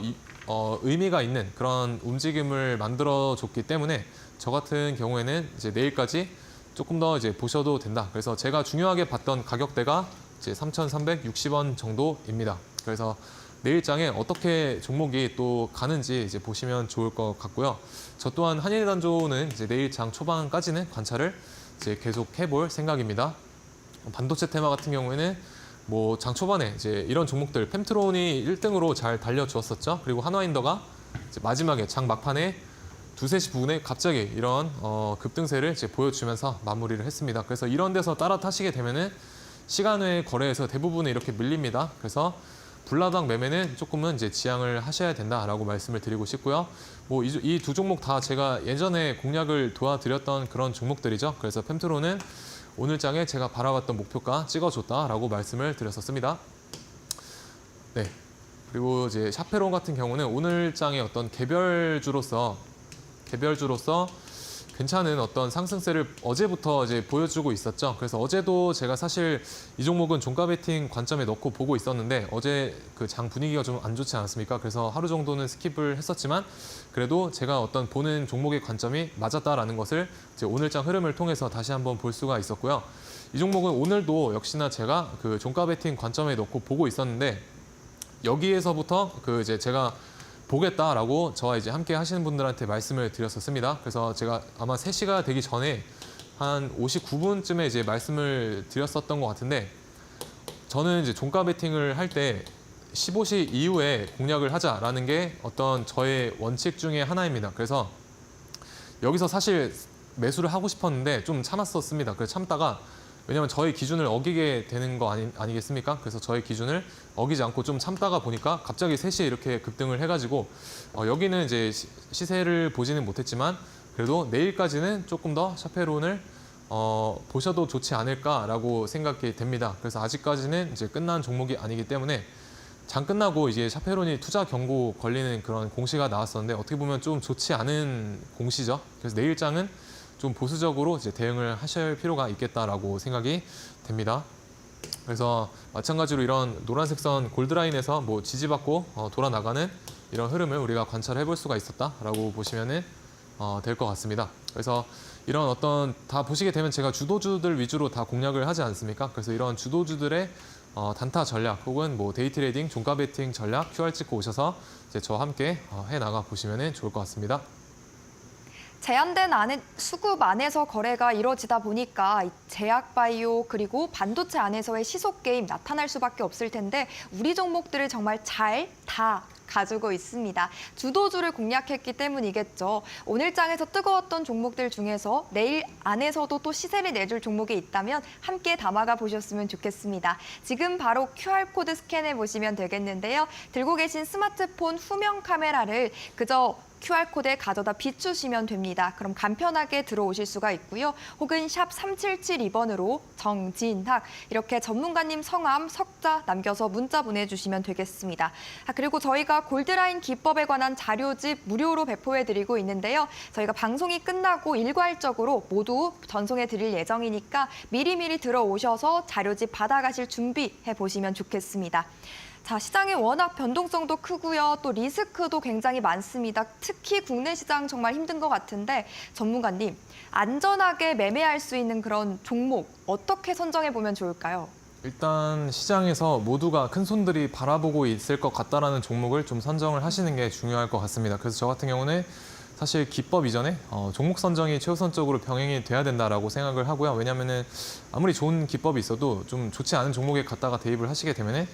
Speaker 2: 의미가 있는 그런 움직임을 만들어 줬기 때문에 저 같은 경우에는 이제 내일까지 조금 더 이제 보셔도 된다. 그래서 제가 중요하게 봤던 가격대가 이제 3,360원 정도입니다. 그래서 내일장에 어떻게 종목이 또 가는지 이제 보시면 좋을 것 같고요. 저 또한 한일단조는 이제 내일장 초반까지는 관찰을 이제 계속 해볼 생각입니다. 반도체 테마 같은 경우에는 뭐 장 초반에 이제 이런 종목들 펜트론이 1등으로 잘 달려주었었죠. 그리고 한화인더가 이제 마지막에 장 막판에 2, 3시 부근에 갑자기 이런 급등세를 이제 보여주면서 마무리를 했습니다. 그래서 이런 데서 따라 타시게 되면은 시간 외 거래에서 대부분은 이렇게 밀립니다. 그래서 불나당 매매는 조금은 이제 지양을 하셔야 된다라고 말씀을 드리고 싶고요. 뭐 이 두 종목 다 제가 예전에 공략을 도와드렸던 그런 종목들이죠. 그래서 펜트론은 오늘 장에 제가 바라봤던 목표가 찍어줬다라고 말씀을 드렸었습니다. 네. 그리고 이제 샤페론 같은 경우는 오늘 장의 어떤 개별주로서 괜찮은 어떤 상승세를 어제부터 이제 보여주고 있었죠. 그래서 어제도 제가 사실 이 종목은 종가 베팅 관점에 넣고 보고 있었는데 어제 그 장 분위기가 좀 안 좋지 않았습니까? 그래서 하루 정도는 스킵을 했었지만 그래도 제가 어떤 보는 종목의 관점이 맞았다라는 것을 이제 오늘장 흐름을 통해서 다시 한번 볼 수가 있었고요. 이 종목은 오늘도 역시나 제가 그 종가 베팅 관점에 넣고 보고 있었는데 여기에서부터 그 이제 제가 보겠다라고 저와 이제 함께 하시는 분들한테 말씀을 드렸었습니다. 그래서 제가 아마 3시가 되기 전에 한 59분쯤에 이제 말씀을 드렸었던 것 같은데 저는 이제 종가 베팅을 할 때 15시 이후에 공략을 하자라는 게 어떤 저의 원칙 중에 하나입니다. 그래서 여기서 사실 매수를 하고 싶었는데 좀 참았었습니다. 그래서 참다가 왜냐하면 저희 기준을 어기게 되는 거 아니겠습니까? 그래서 저희 기준을 어기지 않고 좀 참다가 보니까 갑자기 3시에 이렇게 급등을 해가지고 여기는 이제 시세를 보지는 못했지만 그래도 내일까지는 조금 더 샤페론을 보셔도 좋지 않을까라고 생각이 됩니다. 그래서 아직까지는 이제 끝난 종목이 아니기 때문에 장 끝나고 이제 샤페론이 투자 경고 걸리는 그런 공시가 나왔었는데 어떻게 보면 좀 좋지 않은 공시죠. 그래서 내일장은 좀 보수적으로 이제 대응을 하실 필요가 있겠다라고 생각이 됩니다. 그래서 마찬가지로 이런 노란색 선 골드라인에서 뭐 지지받고 돌아 나가는 이런 흐름을 우리가 관찰해 볼 수가 있었다라고 보시면은 될 것 같습니다. 그래서 이런 어떤 다 보시게 되면 제가 주도주들 위주로 다 공략을 하지 않습니까? 그래서 이런 주도주들의 단타 전략 혹은 뭐 데이 트레이딩, 종가 베팅 전략 QR 찍고 오셔서 이제 저와 함께 해 나가 보시면 좋을 것 같습니다.
Speaker 1: 제한된 수급 안에서 거래가 이루어지다 보니까 제약바이오 그리고 반도체 안에서의 시속 게임 나타날 수밖에 없을 텐데 우리 종목들을 정말 잘 다 가지고 있습니다. 주도주를 공략했기 때문이겠죠. 오늘 장에서 뜨거웠던 종목들 중에서 내일 안에서도 또 시세를 내줄 종목이 있다면 함께 담아가 보셨으면 좋겠습니다. 지금 바로 QR코드 스캔해 보시면 되겠는데요. 들고 계신 스마트폰 후면 카메라를 그저 QR코드에 가져다 비추시면 됩니다. 그럼 간편하게 들어오실 수가 있고요. 혹은 샵 3772번으로 정진학 이렇게 전문가님 성함, 석자 남겨서 문자 보내주시면 되겠습니다. 그리고 저희가 골드라인 기법에 관한 자료집 무료로 배포해드리고 있는데요. 저희가 방송이 끝나고 일괄적으로 모두 전송해드릴 예정이니까 미리미리 들어오셔서 자료집 받아가실 준비해 보시면 좋겠습니다. 자, 시장의 워낙 변동성도 크고요. 또 리스크도 굉장히 많습니다. 특히 국내 시장 정말 힘든 것 같은데 전문가님, 안전하게 매매할 수 있는 그런 종목 어떻게 선정해 보면 좋을까요?
Speaker 2: 일단 시장에서 모두가 큰 손들이 바라보고 있을 것 같다라는 종목을 좀 선정을 하시는 게 중요할 것 같습니다. 그래서 저 같은 경우는 사실 기법 이전에 종목 선정이 최우선적으로 병행이 돼야 된다라고 생각을 하고요. 왜냐하면은 아무리 좋은 기법이 있어도 좀 좋지 않은 종목에 갖다가 대입을 하시게 되면은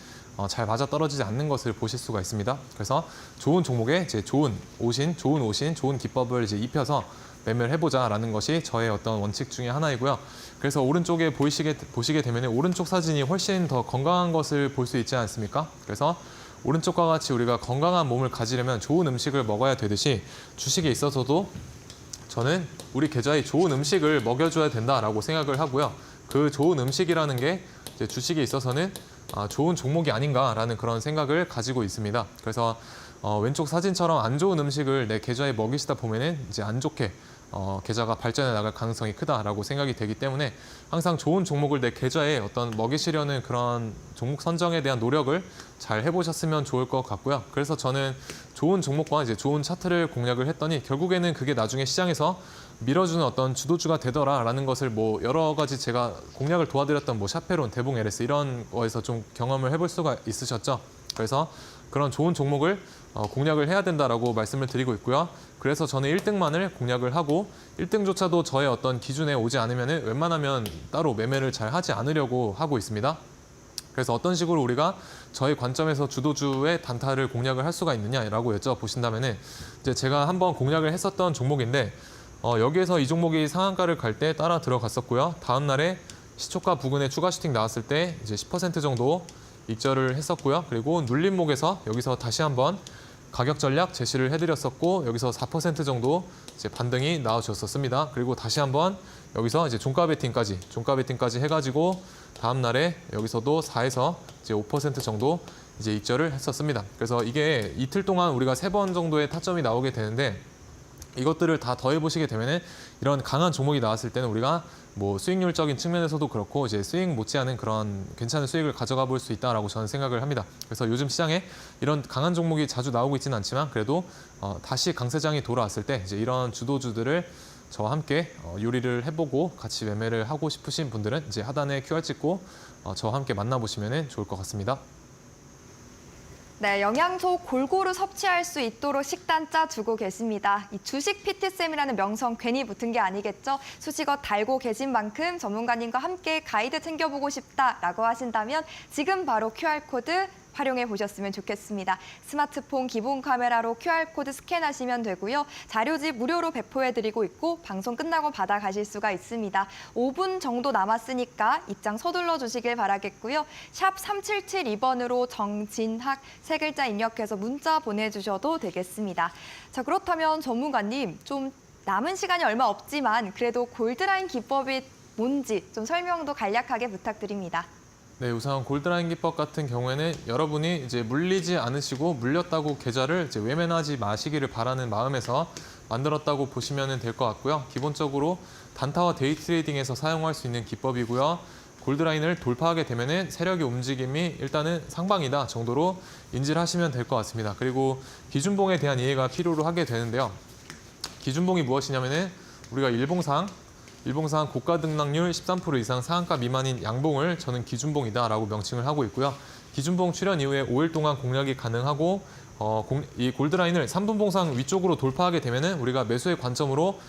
Speaker 2: 잘 맞아 떨어지지 않는 것을 보실 수가 있습니다. 그래서 좋은 종목에 이제 좋은 오신, 좋은 기법을 이제 입혀서 매매를 해보자라는 것이 저의 어떤 원칙 중에 하나이고요. 그래서 오른쪽에 보시게 되면 오른쪽 사진이 훨씬 더 건강한 것을 볼 수 있지 않습니까? 그래서 오른쪽과 같이 우리가 건강한 몸을 가지려면 좋은 음식을 먹어야 되듯이 주식에 있어서도 저는 우리 계좌에 좋은 음식을 먹여줘야 된다라고 생각을 하고요. 그 좋은 음식이라는 게 이제 주식에 있어서는 좋은 종목이 아닌가라는 그런 생각을 가지고 있습니다. 그래서 왼쪽 사진처럼 안 좋은 음식을 내 계좌에 먹이시다 보면은 이제 안 좋게 계좌가 발전해 나갈 가능성이 크다라고 생각이 되기 때문에 항상 좋은 종목을 내 계좌에 어떤 먹이시려는 그런 종목 선정에 대한 노력을 잘 해보셨으면 좋을 것 같고요. 그래서 저는 좋은 종목과 이제 좋은 차트를 공략을 했더니 결국에는 그게 나중에 시장에서 밀어주는 어떤 주도주가 되더라라는 것을 뭐 여러 가지 제가 공략을 도와드렸던 뭐 샤페론, 대봉 LS 이런 거에서 좀 경험을 해볼 수가 있으셨죠. 그래서 그런 좋은 종목을 공략을 해야 된다라고 말씀을 드리고 있고요. 그래서 저는 1등만을 공략을 하고 1등조차도 저의 어떤 기준에 오지 않으면 웬만하면 따로 매매를 잘 하지 않으려고 하고 있습니다. 그래서 어떤 식으로 우리가 저희 관점에서 주도주의 단타를 공략을 할 수가 있느냐라고 여쭤보신다면 이제 제가 한번 공략을 했었던 종목인데 여기에서 이 종목이 상한가를 갈 때 따라 들어갔었고요. 다음 날에 시초가 부근에 추가 슈팅 나왔을 때 이제 10% 정도 익절을 했었고요. 그리고 눌림목에서 여기서 다시 한번 가격 전략 제시를 해드렸었고 여기서 4% 정도 이제 반등이 나와줬었습니다. 그리고 다시 한번 여기서 이제 종가 베팅까지 해가지고 다음 날에 여기서도 4에서 이제 5% 정도 이제 익절을 했었습니다. 그래서 이게 이틀 동안 우리가 3번 정도의 타점이 나오게 되는데 이것들을 다 더해 보시게 되면은 이런 강한 종목이 나왔을 때는 우리가 뭐 수익률적인 측면에서도 그렇고 이제 수익 못지않은 그런 괜찮은 수익을 가져가 볼 수 있다라고 저는 생각을 합니다. 그래서 요즘 시장에 이런 강한 종목이 자주 나오고 있지는 않지만 그래도 다시 강세장이 돌아왔을 때 이제 이런 주도주들을 저와 함께 요리를 해보고 같이 매매를 하고 싶으신 분들은 이제 하단에 QR 찍고 저와 함께 만나보시면 좋을 것 같습니다.
Speaker 1: 네, 영양소 골고루 섭취할 수 있도록 식단 짜주고 계십니다. 이 주식 PT쌤이라는 명성 괜히 붙은 게 아니겠죠? 수식어 달고 계신 만큼 전문가님과 함께 가이드 챙겨보고 싶다라고 하신다면 지금 바로 QR코드 활용해 보셨으면 좋겠습니다. 스마트폰 기본 카메라로 QR코드 스캔하시면 되고요. 자료집 무료로 배포해드리고 있고 방송 끝나고 받아가실 수가 있습니다. 5분 정도 남았으니까 입장 서둘러 주시길 바라겠고요. 샵 3772번으로 정진학 세 글자 입력해서 문자 보내주셔도 되겠습니다. 자, 그렇다면 전문가님, 좀 남은 시간이 얼마 없지만 그래도 골드라인 기법이 뭔지 좀 설명도 간략하게 부탁드립니다.
Speaker 2: 네, 우선 골드라인 기법 같은 경우에는 여러분이 이제 물리지 않으시고 물렸다고 계좌를 이제 외면하지 마시기를 바라는 마음에서 만들었다고 보시면 될 것 같고요. 기본적으로 단타와 데이 트레이딩에서 사용할 수 있는 기법이고요. 골드라인을 돌파하게 되면은 세력의 움직임이 일단은 상방이다 정도로 인지를 하시면 될 것 같습니다. 그리고 기준봉에 대한 이해가 필요로 하게 되는데요. 기준봉이 무엇이냐면은 우리가 일봉상 고가 등락률 13% 이상 상한가 미만인 양봉을 저는 기준봉이다라고 명칭을 하고 있고요. 기준봉 출현 이후에 5일 동안 공략이 가능하고 이 골드라인을 3분봉상 위쪽으로 돌파하게 되면은 우리가 매수의 관점으로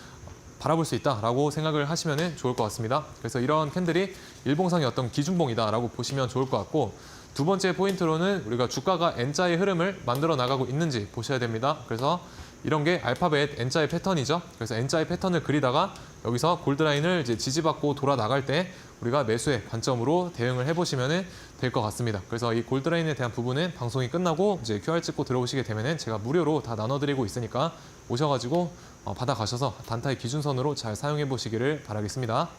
Speaker 2: 바라볼 수 있다라고 생각을 하시면 좋을 것 같습니다. 그래서 이런 캔들이 일봉상의 어떤 기준봉이다라고 보시면 좋을 것 같고, 두 번째 포인트로는 우리가 주가가 N자의 흐름을 만들어 나가고 있는지 보셔야 됩니다. 그래서 이런 게 알파벳 N자의 패턴이죠. 그래서 N자의 패턴을 그리다가 여기서 골드라인을 이제 지지받고 돌아 나갈 때 우리가 매수의 관점으로 대응을 해보시면 될 것 같습니다. 그래서 이 골드라인에 대한 부분은 방송이 끝나고 이제 QR 찍고 들어오시게 되면 제가 무료로 다 나눠드리고 있으니까 오셔가지고 받아가셔서 단타의 기준선으로 잘 사용해 보시기를 바라겠습니다.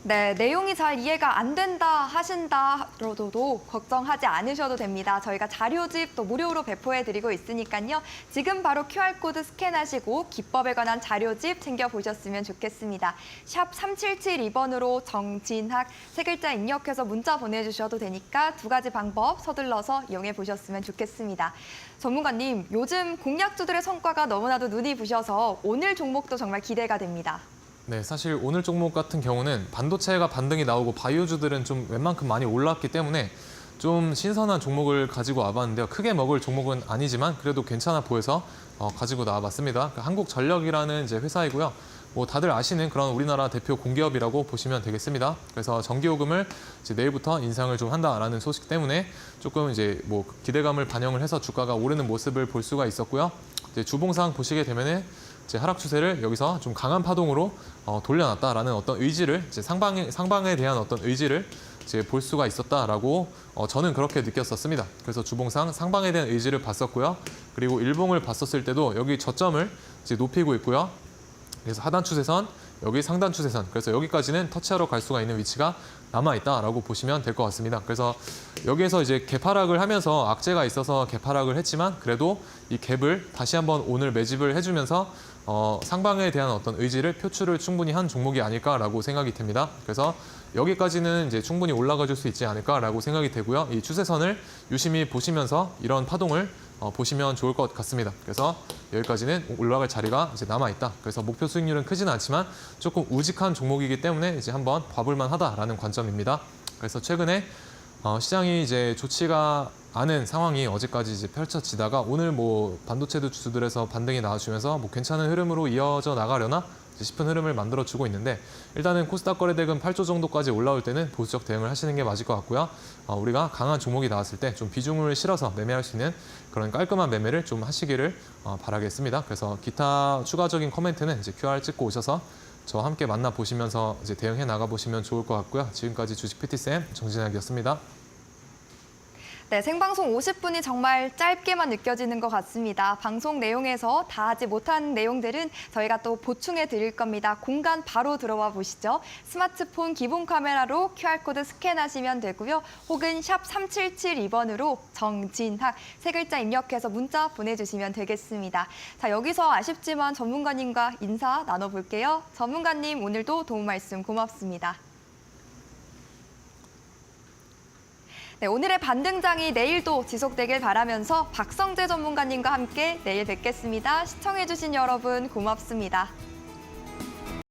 Speaker 1: 네, 내용이 잘 이해가 안 된다 하신다로도 걱정하지 않으셔도 됩니다. 저희가 자료집 또 무료로 배포해드리고 있으니까요. 지금 바로 QR코드 스캔하시고 기법에 관한 자료집 챙겨보셨으면 좋겠습니다. 샵 3772번으로 정진학 세 글자 입력해서 문자 보내주셔도 되니까 두 가지 방법 서둘러서 이용해 보셨으면 좋겠습니다. 전문가님, 요즘 공략주들의 성과가 너무나도 눈이 부셔서 오늘 종목도 정말 기대가 됩니다.
Speaker 2: 네, 사실 오늘 종목 같은 경우는 반도체가 반등이 나오고 바이오주들은 좀 웬만큼 많이 올랐기 때문에 좀 신선한 종목을 가지고 와봤는데요. 크게 먹을 종목은 아니지만 그래도 괜찮아 보여서 가지고 나와봤습니다. 한국전력이라는 이제 회사이고요. 뭐 다들 아시는 그런 우리나라 대표 공기업이라고 보시면 되겠습니다. 그래서 전기요금을 이제 내일부터 인상을 좀 한다라는 소식 때문에 조금 이제 뭐 기대감을 반영을 해서 주가가 오르는 모습을 볼 수가 있었고요. 이제 주봉상 보시게 되면은 제 하락 추세를 여기서 좀 강한 파동으로 돌려놨다라는 어떤 의지를 이제 상방에 대한 어떤 의지를 이제 볼 수가 있었다라고 저는 그렇게 느꼈었습니다. 그래서 주봉상 상방에 대한 의지를 봤었고요. 그리고 일봉을 봤었을 때도 여기 저점을 이제 높이고 있고요. 그래서 하단 추세선, 여기 상단 추세선, 그래서 여기까지는 터치하러 갈 수가 있는 위치가 남아있다라고 보시면 될 것 같습니다. 그래서 여기에서 이제 갭하락을 하면서 악재가 있어서 갭하락을 했지만 그래도 이 갭을 다시 한번 오늘 매집을 해주면서 상방에 대한 어떤 의지를 표출을 충분히 한 종목이 아닐까라고 생각이 됩니다. 그래서 여기까지는 이제 충분히 올라가 줄 수 있지 않을까라고 생각이 되고요. 이 추세선을 유심히 보시면서 이런 파동을 보시면 좋을 것 같습니다. 그래서 여기까지는 올라갈 자리가 이제 남아있다. 그래서 목표 수익률은 크지는 않지만 조금 우직한 종목이기 때문에 이제 한번 봐볼만 하다라는 관점입니다. 그래서 최근에 시장이 이제 좋지가 않은 상황이 어제까지 이제 펼쳐지다가 오늘 뭐 반도체 주들에서 반등이 나와주면서 뭐 괜찮은 흐름으로 이어져 나가려나 싶은 흐름을 만들어주고 있는데, 일단은 코스닥 거래대금 8조 정도까지 올라올 때는 보수적 대응을 하시는 게 맞을 것 같고요. 우리가 강한 종목이 나왔을 때 좀 비중을 실어서 매매할 수 있는 그런 깔끔한 매매를 좀 하시기를 바라겠습니다. 그래서 기타 추가적인 코멘트는 이제 QR 찍고 오셔서 저와 함께 만나보시면서 이제 대응해 나가보시면 좋을 것 같고요. 지금까지 주식 PT쌤 정진학이었습니다.
Speaker 1: 네, 생방송 50분이 정말 짧게만 느껴지는 것 같습니다. 방송 내용에서 다 하지 못한 내용들은 저희가 또 보충해 드릴 겁니다. 공간 바로 들어와 보시죠. 스마트폰 기본 카메라로 QR코드 스캔하시면 되고요. 혹은 샵 3772번으로 정진학 세 글자 입력해서 문자 보내주시면 되겠습니다. 자, 여기서 아쉽지만 전문가님과 인사 나눠볼게요. 전문가님, 오늘도 도움 말씀 고맙습니다. 네, 오늘의 반등장이 내일도 지속되길 바라면서 박성재 전문가님과 함께 내일 뵙겠습니다. 시청해주신 여러분 고맙습니다.